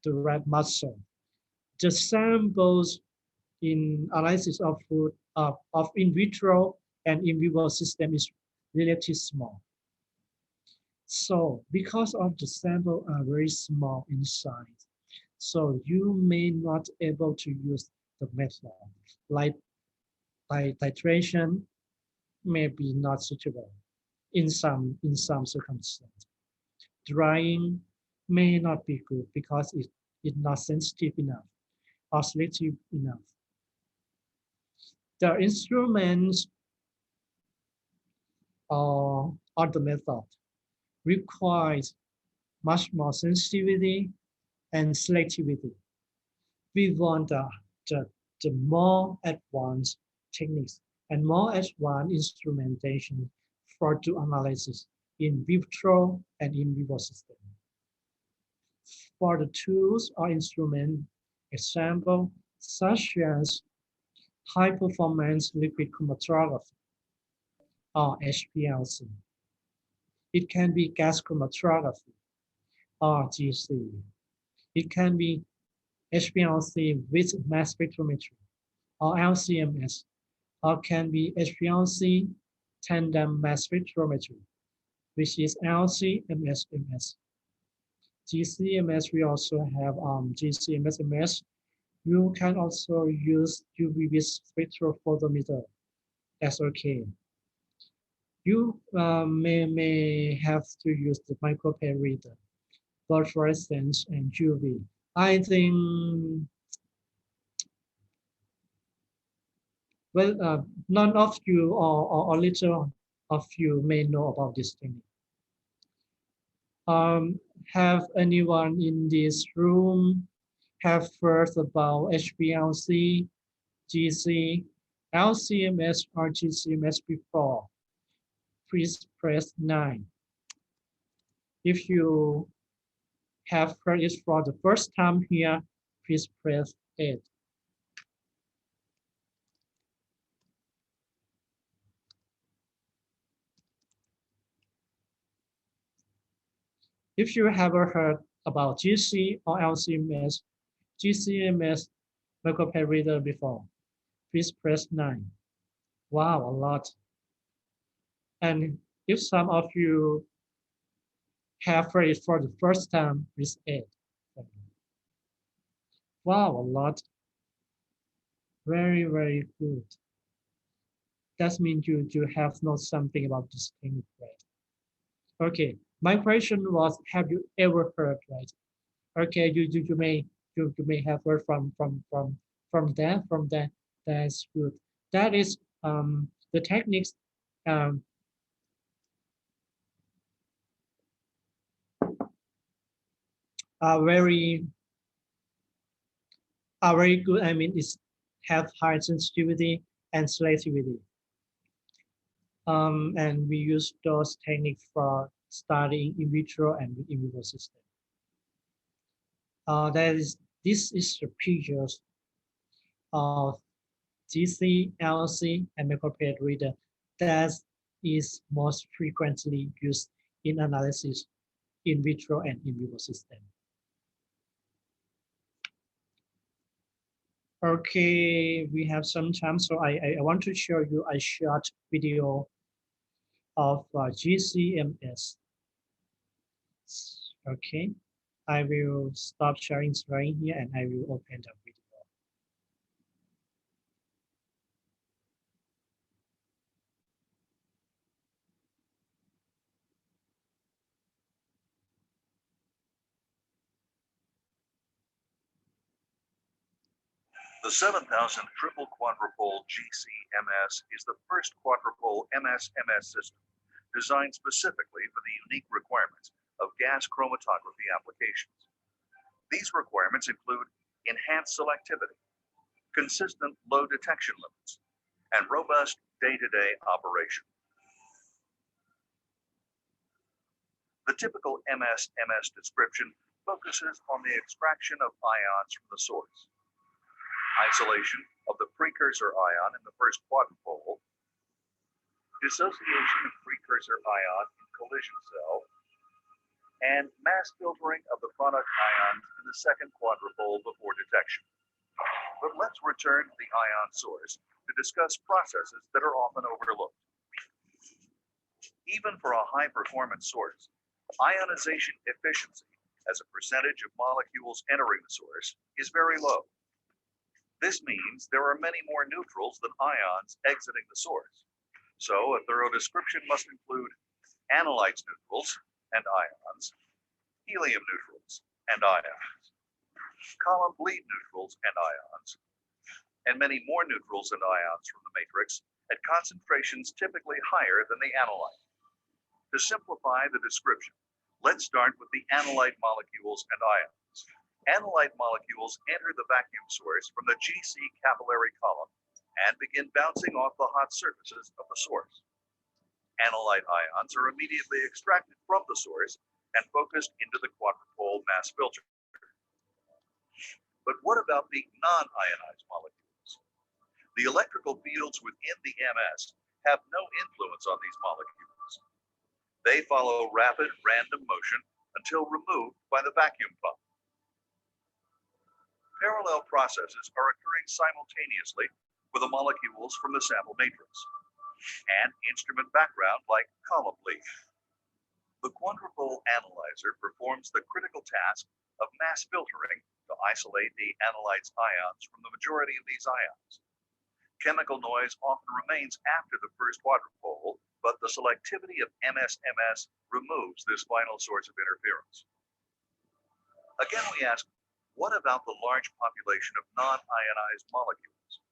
the red muscle. The samples in analysis of food of in vitro and in vivo system is relatively small. So because of the sample are very small in size, so you may not able to use the method like titration may be not suitable in some circumstances. Drying may not be good because it's not sensitive enough or selective enough. The instruments or the method requires much more sensitivity and selectivity. We want the more advanced techniques and more advanced instrumentation for to analysis in vitro and in vivo system. For the tools or instrument example, such as high performance liquid chromatography or HPLC. It can be gas chromatography or GC. It can be HPLC with mass spectrometry or LCMS, or can be HPLC tandem mass spectrometry, which is LCMS-MS. GCMS, we also have GCMS-MS. You can also use UV spectrophotometer, SOK. You may have to use the micropale reader, blood fluorescence, and UV. I think, well, none of you or little of you may know about this technique. Have anyone in this room have heard about HPLC, GC, LCMS, or GCMS before? Please press 9. If you have heard it for the first time here, please press 8. If you haven't heard about GC or LCMS, GCMS micropale reader before, please press 9. Wow, a lot. And if some of you have heard it for the first time, please 8. Wow, a lot. Very, very good. That means you have known something about this technique, right? Okay, my question was, have you ever heard, right? Okay, you may have heard from that. That's good. That is the techniques are very good. I mean, it's have high sensitivity and selectivity. And we use those techniques for studying in vitro and in vivo system. This is the pictures of GC, LC, and micropage reader that is most frequently used in analysis in vitro and in vivo system. Okay, we have some time, so I want to show you a short video of GCMS. Okay, I will stop sharing screen here and I will open the video. The 7000 triple quadrupole GCMS is the first quadrupole MS-MS system designed specifically for the unique requirements of gas chromatography applications. These requirements include enhanced selectivity, consistent low detection limits, and robust day-to-day operation. The typical MS-MS description focuses on the extraction of ions from the source, isolation of the precursor ion in the first quadrupole, dissociation of precursor ion in collision cell, and mass filtering of the product ions in the second quadrupole before detection. But let's return to the ion source to discuss processes that are often overlooked. Even for a high-performance source, ionization efficiency as a percentage of molecules entering the source is very low. This means there are many more neutrals than ions exiting the source. So a thorough description must include analytes neutrals and ions, helium neutrals and ions, column bleed neutrals and ions, and many more neutrals and ions from the matrix at concentrations typically higher than the analyte. To simplify the description, let's start with the analyte molecules and ions. Analyte molecules enter the vacuum source from the GC capillary column and begin bouncing off the hot surfaces of the source. Analyte ions are immediately extracted from the source and focused into the quadrupole mass filter. But what about the non-ionized molecules? The electrical fields within the MS have no influence on these molecules. They follow rapid random motion until removed by the vacuum pump. Parallel processes are occurring simultaneously for the molecules from the sample matrix and instrument background like column bleed. The quadrupole analyzer performs the critical task of mass filtering to isolate the analyte's ions from the majority of these ions. Chemical noise often remains after the first quadrupole, but the selectivity of MS-MS removes this final source of interference. Again, we ask, what about the large population of non-ionized molecules?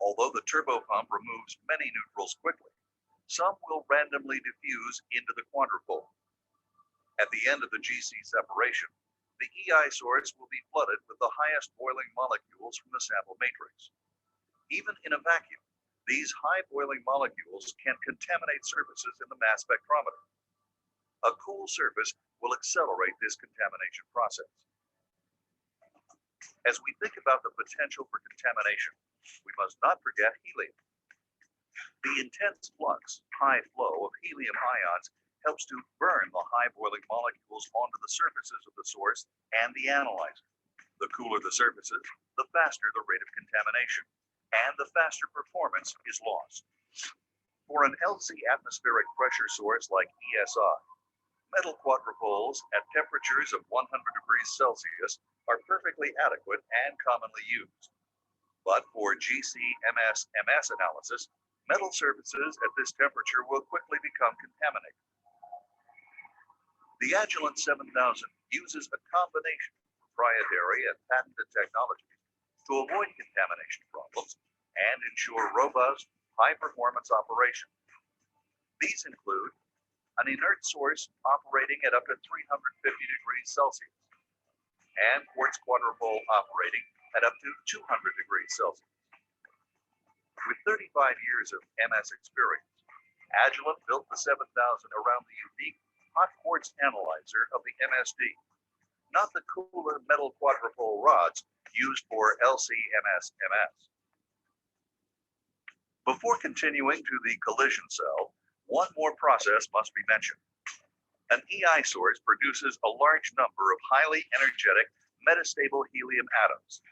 Although the turbopump removes many neutrals quickly, some will randomly diffuse into the quadrupole. At the end of the GC separation, the EI source will be flooded with the highest boiling molecules from the sample matrix. Even in a vacuum, these high boiling molecules can contaminate surfaces in the mass spectrometer. A cool surface will accelerate this contamination process. As we think about the potential for contamination, we must not forget helium. The intense flux, high flow of helium ions helps to burn the high boiling molecules onto the surfaces of the source and the analyzer. The cooler the surfaces, the faster the rate of contamination, and the faster performance is lost. For an LC atmospheric pressure source like ESI, metal quadrupoles at temperatures of 100 degrees Celsius are perfectly adequate and commonly used. But for GC-MS-MS analysis, metal surfaces at this temperature will quickly become contaminated. The Agilent 7000 uses a combination of proprietary and patented technologies to avoid contamination problems and ensure robust, high-performance operation. These include an inert source operating at up to 350 degrees Celsius, and quartz quadrupole operating at up to 200 degrees Celsius. With 35 years of MS experience, Agilent built the 7000 around the unique hot quartz analyzer of the MSD, not the cooler metal quadrupole rods used for LC-MS-MS. Before continuing to the collision cell, one more process must be mentioned. An EI source produces a large number of highly energetic metastable helium atoms.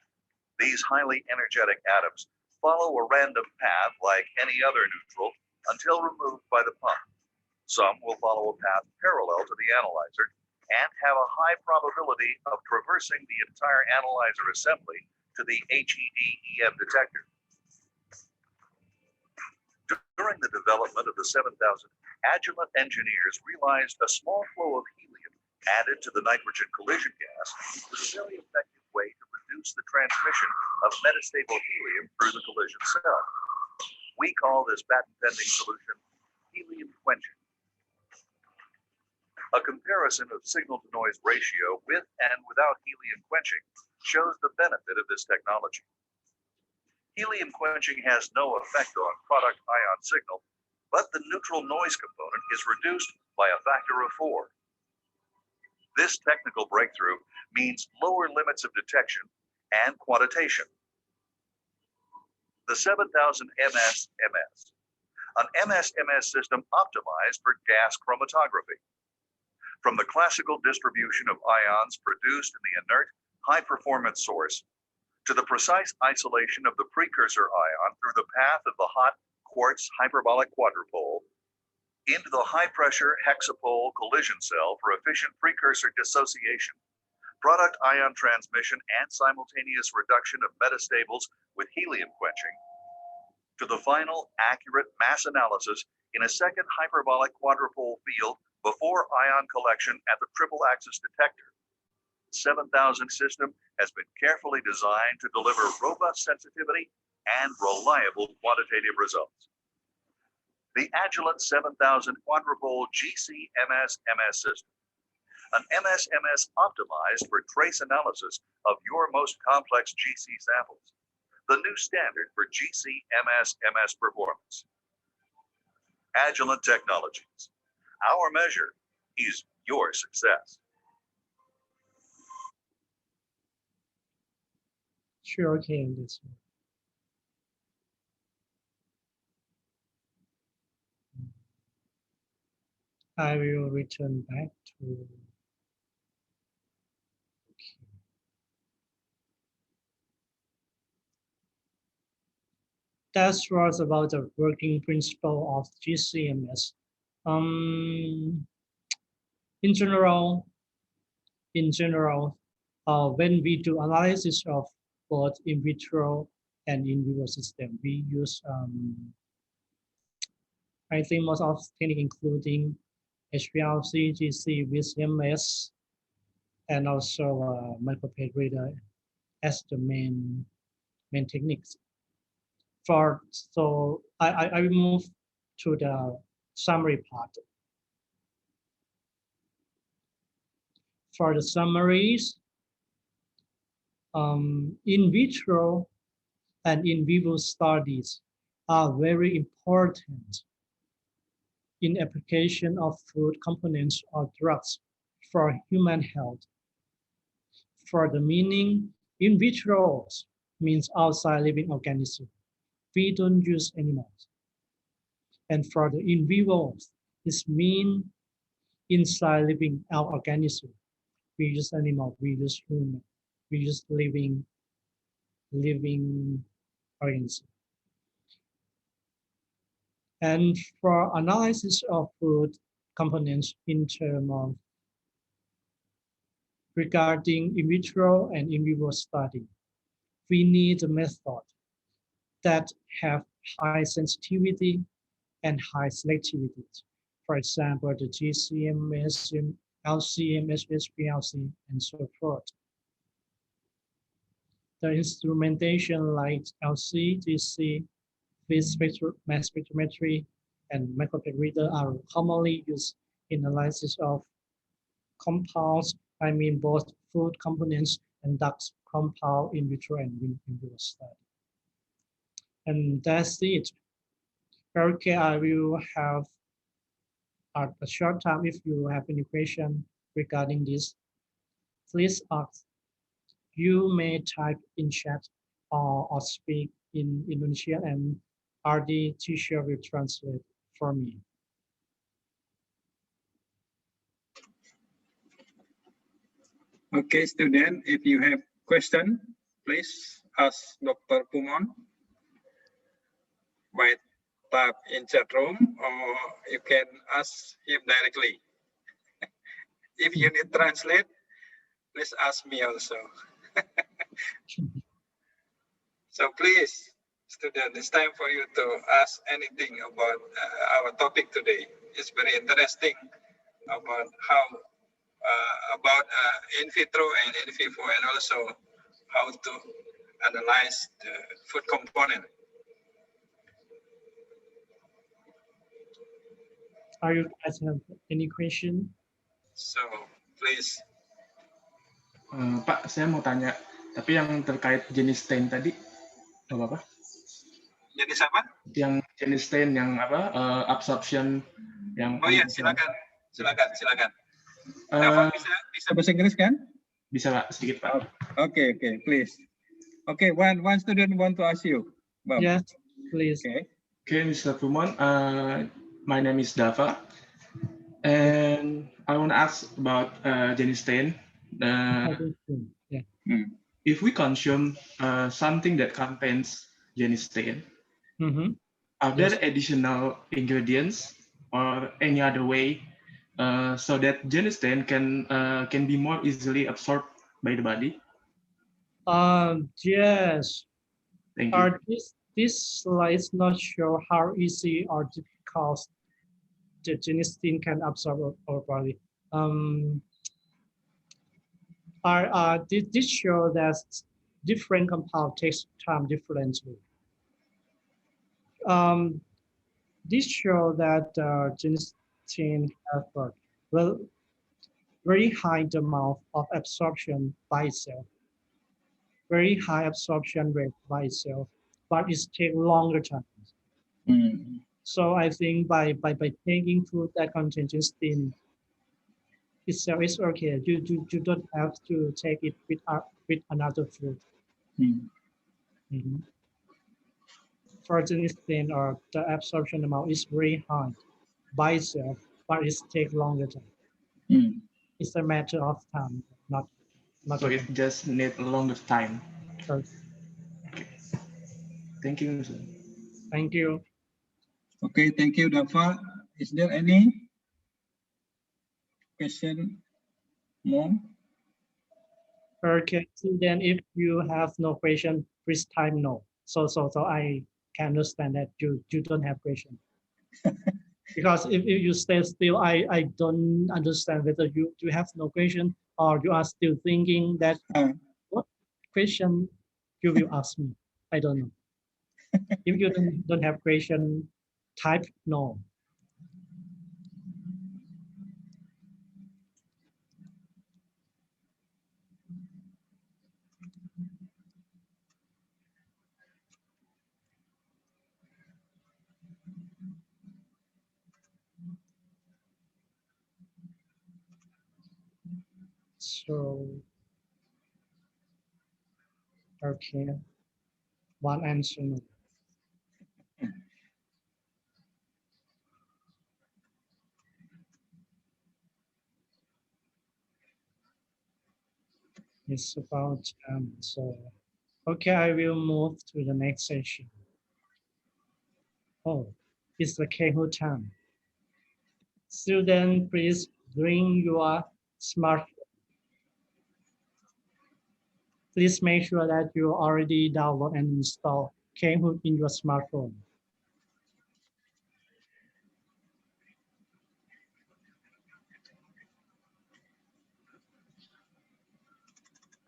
These highly energetic atoms follow a random path like any other neutral until removed by the pump. Some will follow a path parallel to the analyzer and have a high probability of traversing the entire analyzer assembly to the HED-EM detector. During the development of the 7000, Agilent engineers realized a small flow of helium added to the nitrogen collision gas was a very effective way to reduce the transmission of metastable helium through the collision cell. We call this patent-pending solution helium quenching. A comparison of signal-to-noise ratio with and without helium quenching shows the benefit of this technology. Helium quenching has no effect on product ion signal, but the neutral noise component is reduced by a factor of 4. This technical breakthrough means lower limits of detection and quantitation. The 7000 MS-MS, an MS-MS system optimized for gas chromatography. From the classical distribution of ions produced in the inert, high-performance source to the precise isolation of the precursor ion through the path of the hot quartz hyperbolic quadrupole, into the high-pressure hexapole collision cell for efficient precursor dissociation, product ion transmission and simultaneous reduction of metastables with helium quenching, to the final accurate mass analysis in a second hyperbolic quadrupole field before ion collection at the triple axis detector. 7000 system has been carefully designed to deliver robust sensitivity and reliable quantitative results. The Agilent 7000 quadrupole GC-MS-MS system, an MS-MS optimized for trace analysis of your most complex GC samples, the new standard for GC-MS-MS performance. Agilent Technologies, our measure is your success. Sure, okay, this one. I will return back to. Okay. That was about the working principle of GC-MS. In general, when we do analysis of both in vitro and in vivo system, we use I think most of techniques including HPLC, GC, VCMS, and also micropage reader as the main techniques. So I will move to the summary part. For the summaries, in vitro and in vivo studies are very important in application of food components or drugs for human health. For the meaning, in vitro means outside living organism. We don't use animals. And for the in vivo, it means inside living organism. We use animal, we use human, we use living organism. And for analysis of food components in terms of regarding in vitro and in vivo study, we need a method that have high sensitivity and high selectivity. For example, the GC-MS, LC-MS, HPLC, and so forth. The instrumentation like LC, GC, mass spectrometry, and micropage reader are commonly used in analysis of compounds, I mean both food components and drugs compound in vitro and in vivo study. And that's it. Okay, I at a short time. If you have any question regarding this, please ask. You may type in chat or speak in Indonesian, and RD teacher will translate for me. Okay, student, if you have question, please ask Dr. Phumon by type in chat room, or you can ask him directly. If you need translate, please ask me also. So please, student, it's time for you to ask anything about our topic today. It's very interesting about how about in vitro and in vivo, and also how to analyze the food component. Are you guys have any question? So please. Pak, saya mau tanya, tapi yang terkait jenis stain tadi, nggak apa-apa? Jenis apa? Yang jenis stain yang apa? Absorption yang. Oh iya, silakan. Bisa bahasa Inggris kan? Bisa Pak, sedikit Pak. Okay, please. Okay, one student want to ask you. Bob. Yes, please. Okay, Mr. Phumon, my name is Dava, and I want to ask about genistein. If we consume something that contains genistein, are there additional ingredients or any other way so that genistein can be more easily absorbed by the body? Yes. Thank you. This slide not show how easy or difficult the genistein can absorb our body. This show that different compound takes time differently. This show that genistein have very high amount of absorption by itself, very high absorption rate by itself, but it takes longer time. So I think by taking food that contains genistein itself is okay. You don't have to take it with another food. For genistein, or the absorption amount is very high by itself, but it takes longer time. It's a matter of time, not. So it just need a longer time. Okay. Thank you, sir. Thank you. Okay, thank you, Dava. Is there any question more? Okay, so then if you have no question, please type no. So I can understand that you don't have question. Because if you stay still, I don't understand whether you have no question or you are still thinking that what question you will ask me. I don't know. If you don't have question, type no. So, okay, one answer no. It's about so okay, I will move to the next session. Oh, it's the Kahoot time. Student, please bring your smartphone. Please make sure that you already download and install Kahoot in your smartphone.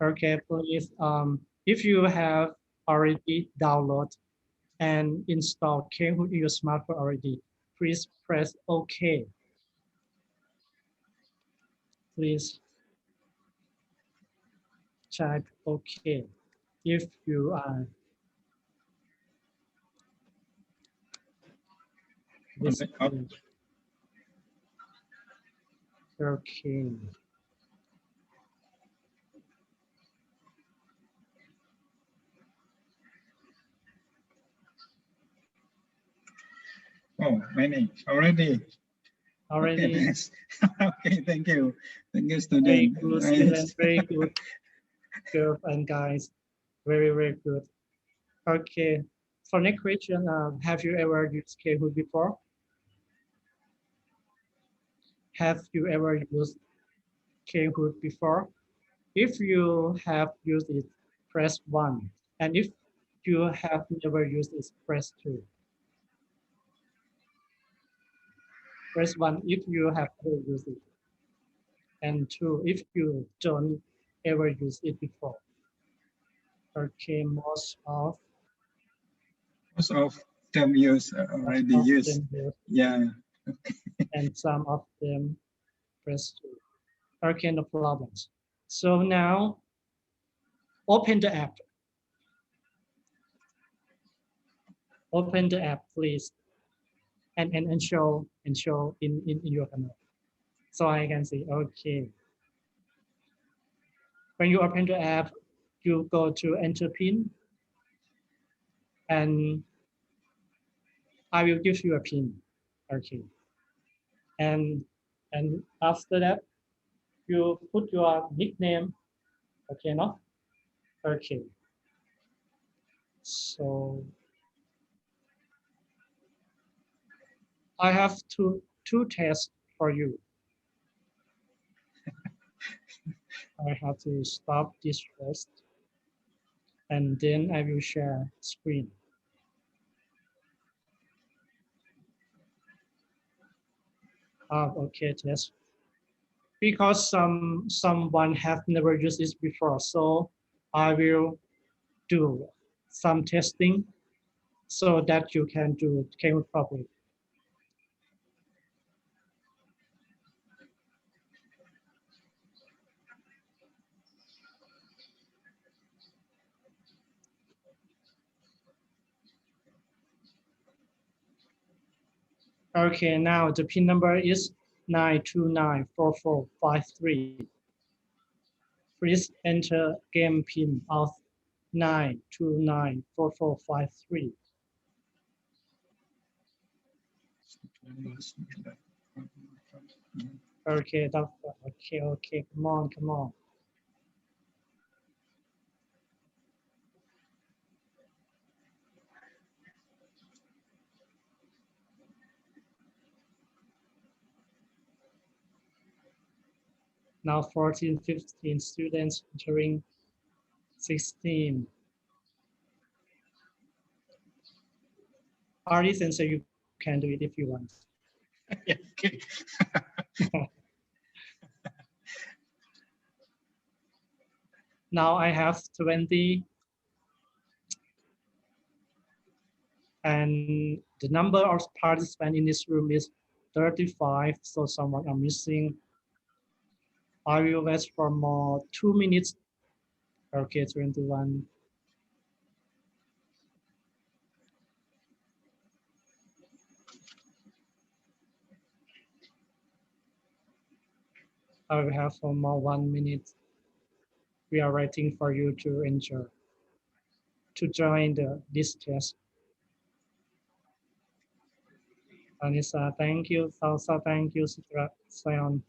Okay, please, if you have already downloaded and installed Kahoot in your smartphone already, please press OK. Please type OK if you are Okay. Oh, many already. Already. Okay, nice. Okay, thank you. Thank you, Very student. good, Nice. student. Very good, girls and guys. Very, very good. Okay. For next question, have you ever used Kahoot before? Have you ever used Kahoot before? If you have used it, press 1. And if you have never used it, press 2. Press 1 if you have ever used it. And 2 if you don't ever use it before. Okay, most of them use already used. Yeah. And some of them press 2. Okay, no problems. So now open the app. Open the app, please. And show in your camera. So I can see, okay. When you open the app, you go to enter PIN, and I will give you a PIN. Okay. And after that, you put your nickname. Okay, no? Okay. So I have two tests for you. I have to stop this first, and then I will share screen. Okay, test. Because someone have never used this before, so I will do some testing so that you can do Kahoot properly. Okay, now the PIN number is 9294453. Please enter game PIN of 9294453. Okay, doctor. Okay, come on. Now 14, 15 students entering 16. Artists, and so you can do it if you want. Okay. Now I have 20. And the number of participants in this room is 35, so someone are missing. I will wait for more 2 minutes. Okay, 21. I will have for more 1 minute. We are waiting for you to enter, to join this test. Anissa, thank you. Salsa, thank you. Sion,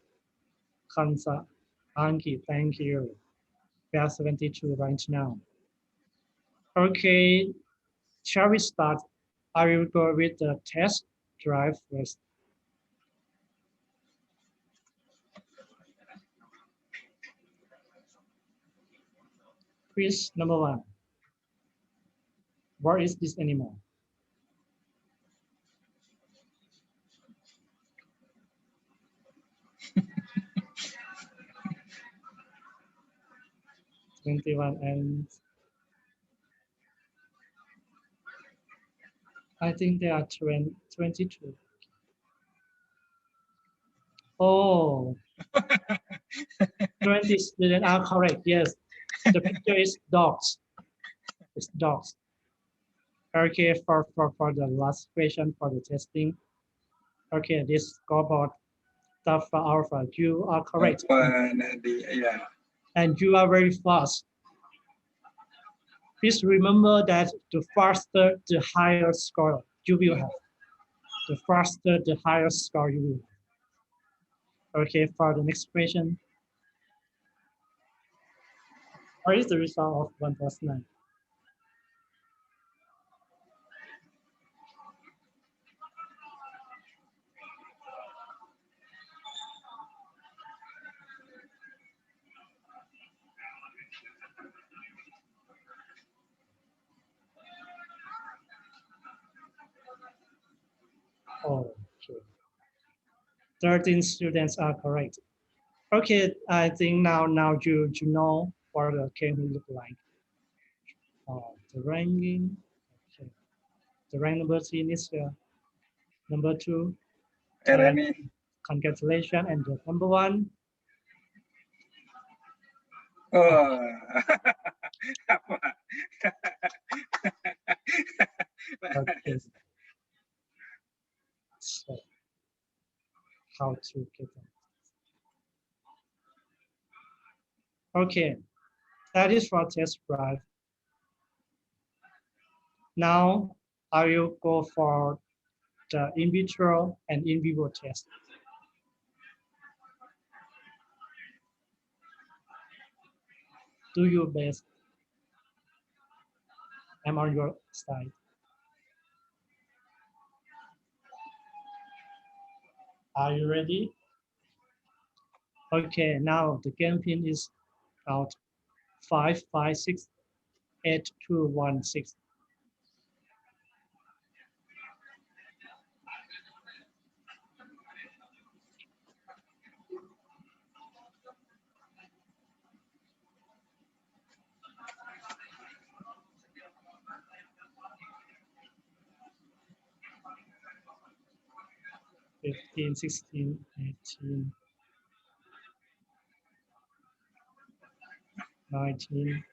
Kansa, Anki, thank you. We are 72 right now. Okay, shall we start? I will go with the test drive first. Quiz number 1. What is this animal? And I think they are 22. Oh, 20 students are correct. Yes, the picture is dogs. It's dogs. Okay, for the last question for the testing. Okay, this scoreboard alpha. You are correct. Yeah. And you are very fast. Please remember that the faster, the higher score you will have. The faster, the higher score you will have. Okay, for the next question. What is the result of 1 plus 9? Okay. 13 students are correct. Okay, I think now you know what the game will look like. The ranking. Okay. The rank number 3 is number 2. Congratulations, and the number 1. Oh. Okay. So, how to get them? Okay, that is for test drive. Now I will go for the in vitro and in vivo test. Do your best. I'm on your side. Are you ready? Okay, now the game pin is out 5568216. 15, 16, 18, 19,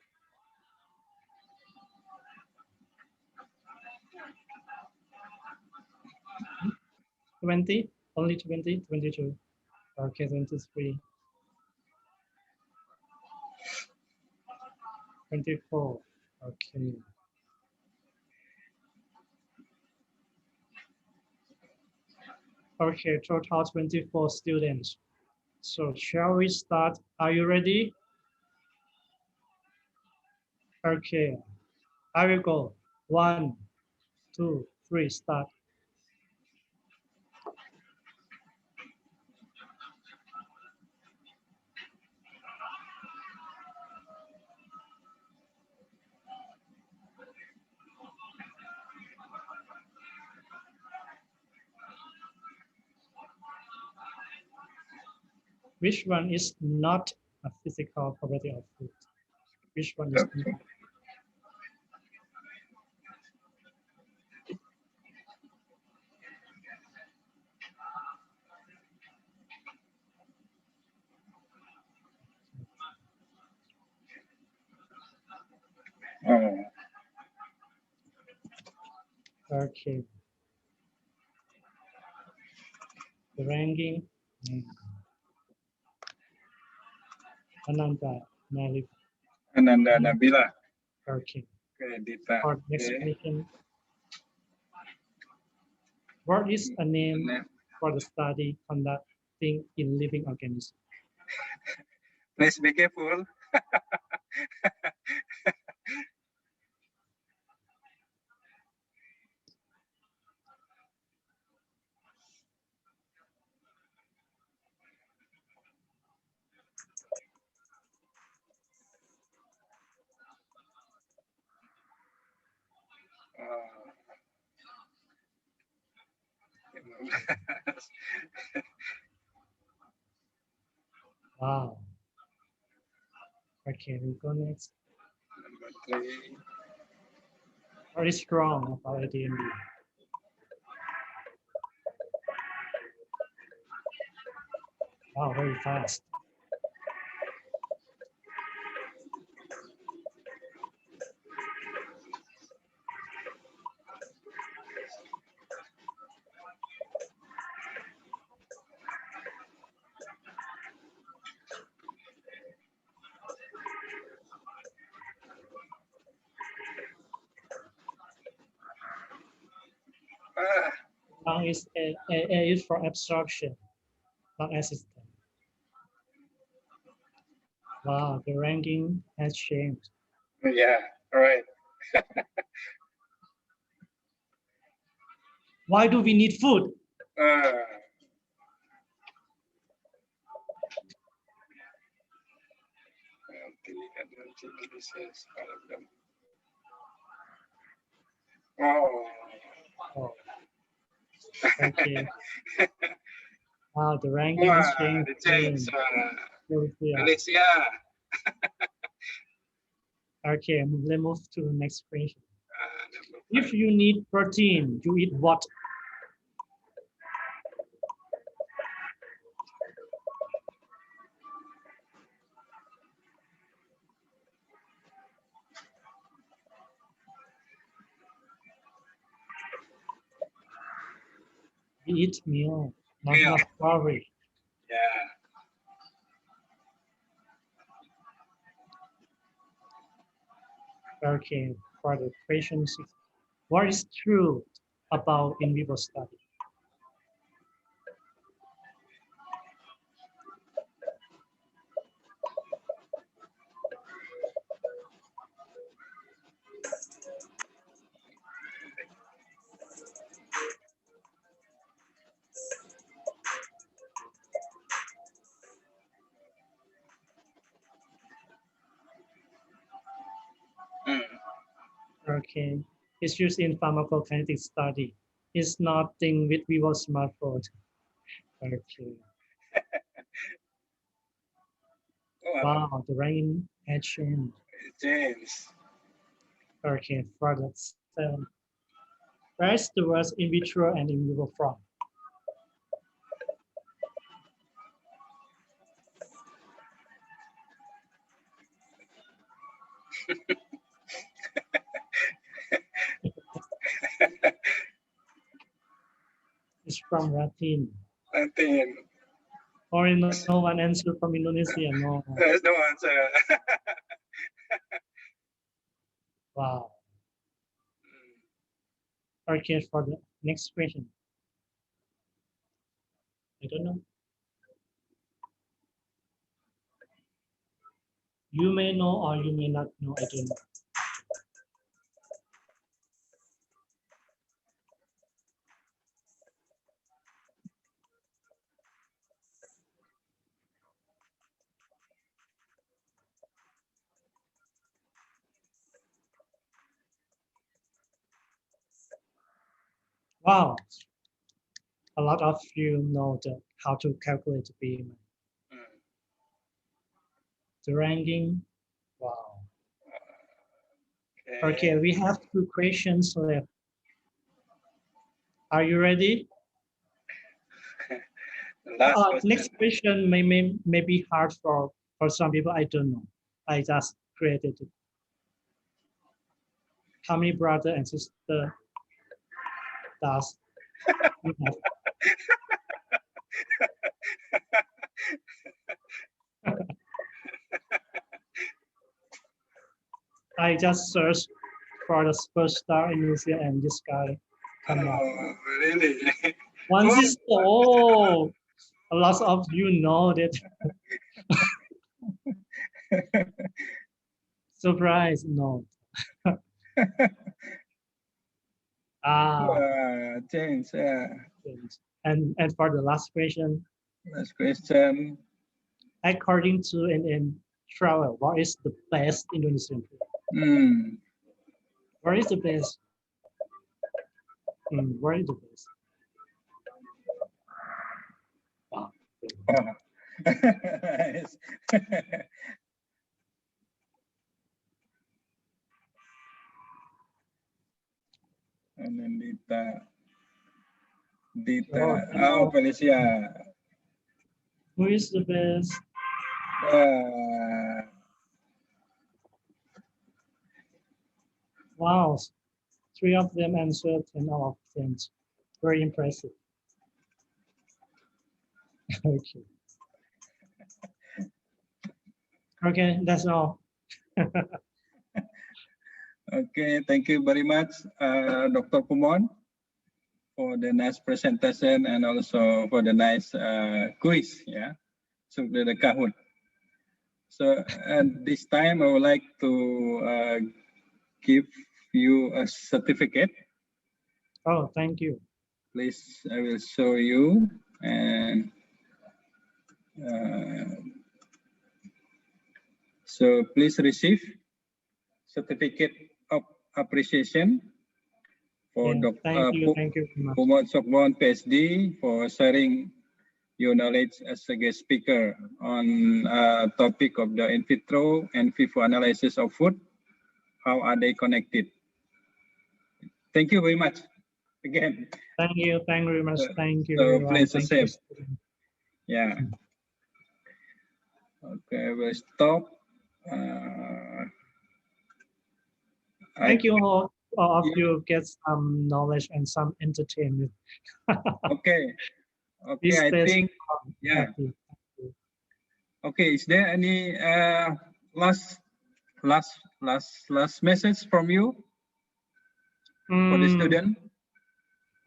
20, only 20, 22. Okay, 23, 24. Okay. Okay, total 24 students. So shall we start? Are you ready? Okay, I will go. 1, 2, 3, start. Which one is not a physical property of food? Which one is not? Oh. Okay. The ranking. Ananda Nalip. Ananda Nabila. Okay. Okay, Dita. For next question. What is a name for the study conducting in living organisms? Please be careful. Wow. Okay, we go next. Number 3. Very strong of our ADMB. Wow, very fast. Lung is A is for absorption, lung assistant. Wow, the ranking has changed. Yeah, right. Why do we need food? Oh, okay. Wow, the ranking has changed. Malaysia. Okay, let's move to the next question. If you need protein, you eat what? We eat meal, not porridge. Yeah. Okay, for the question 6, what is true about in vivo study? Okay, it's used in pharmacokinetics study. It's nothing with Vivo smartphone. Okay. Wow, the ranking has changed. James. Okay, for that 7. Where's the words in vitro and in vivo from? It's from Latin. Latin. Or no one answer from Indonesia, no. There's no answer. Wow. Okay, for the next question. I don't know. You may know or you may not know, I don't know. Wow. A lot of you know how to calculate the BMI. The ranking, wow. Okay, we have 2 questions left. Are you ready? Next question may be hard for some people. I don't know. I just created it. How many brother and sister does you have? I just searched for the first star in Indonesia and this guy come up. Really? One sister. Oh, a lot of you know that. Surprise, no. James, yeah. And for the last question. Last question. According to an travel, what is the best Indonesian food? What is the best? What is the best? Wow. Nice. And then Dita, Felicia. Who is the best? Wow, 3 of them answered 10 out of 10. Very impressive. Okay. Okay, that's all. Okay, thank you very much, Dr. Phumon. for the nice presentation and also for the nice quiz. Yeah, so the Kahoot. So at this time, I would like to give you a certificate. Oh, thank you. Please, I will show you. And so please receive certificate of appreciation for Yeah, thank you very much. Phumon Sookwong, PhD, for sharing your knowledge as a guest speaker on topic of the in vitro and Vivo analysis of food. How are they connected? Thank you very much again. Thank you very much. Thank you. So please accept. You. Yeah. Okay, we'll stop. Thank you all of you get some knowledge and some entertainment. Okay. Okay, I think, yeah. Okay, is there any last message from you for the student?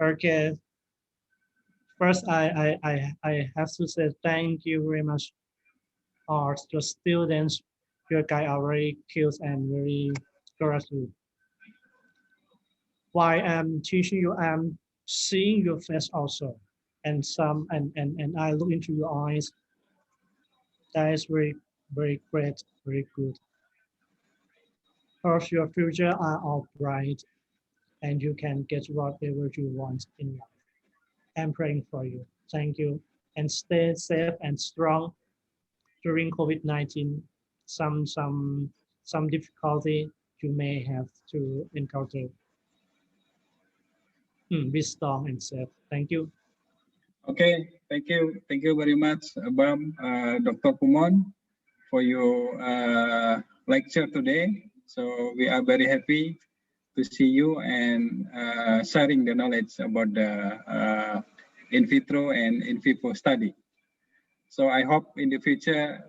Okay. First, I have to say thank you very much. The students, your guys are very cute and very courageous. While I'm teaching you, I'm seeing your face also, and I look into your eyes. That is very great, very good. Because your future are all bright, and you can get whatever you want in life. I'm praying for you. Thank you, and stay safe and strong during COVID-19. Some difficulty you may have to encounter. Be strong and safe. Thank you. Okay, thank you very much, Dr. Phumon, for your lecture today. So we are very happy to see you and sharing the knowledge about the in vitro and in vivo study. So I hope in the future,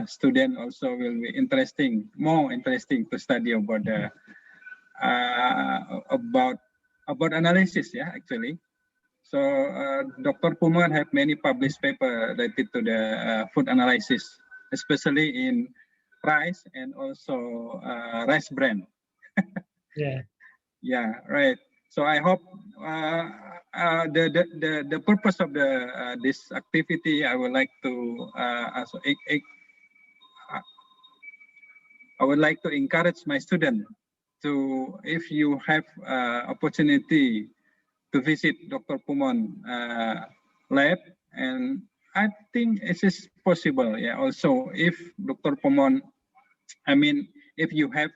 student also will be more interesting to study about the about analysis. Yeah, actually. So Dr. Phumon have many published papers related to the food analysis, especially in rice and also rice bran. Yeah. Yeah, right. So I hope the purpose of this activity, I would like to I would like to encourage my student to, if you have opportunity to visit Dr. Phumon lab, and I think it is possible. Yeah. Also, if Dr. Phumon, I mean, if you have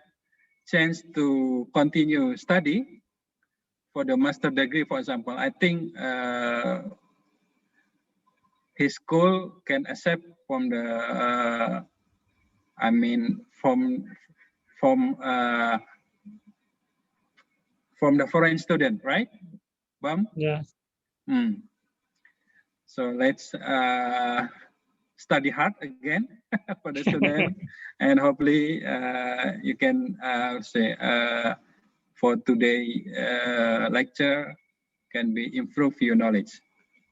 chance to continue study for the master degree, for example, I think his school can accept from the, I mean, from the foreign student, right, Bam? Yes. So let's study hard again for the student, and hopefully you can say for today lecture can be improve your knowledge.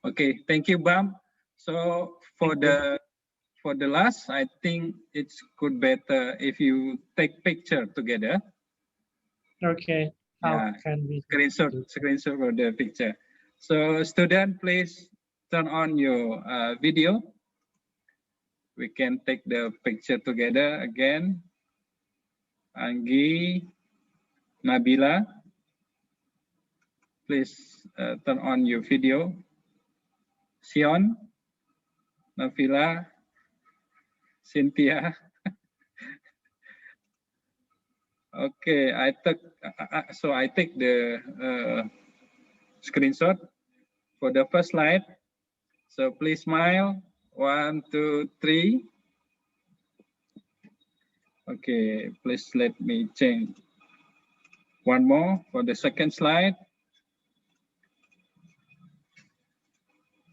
Okay, thank you, Bam. So for the last, I think it's good better if you take picture together. Okay. How can we screenshot of the picture? So student, please turn on your video. We can take the picture together again. Anggi, Nabila, please turn on your video. Sion, Nabila, Cynthia. Okay, I take the screenshot for the first slide. So please smile. 1, 2, 3. Okay, please let me change. One more for the second slide.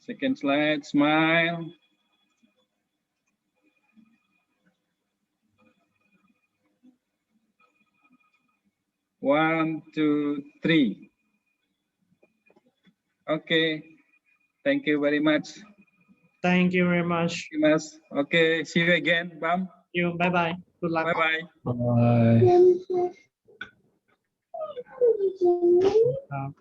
Second slide, smile. One, two, three. Okay. Thank you very much. Thank you very much. Okay. See you again, Bam. You. Bye bye. Good luck. Bye bye. Bye.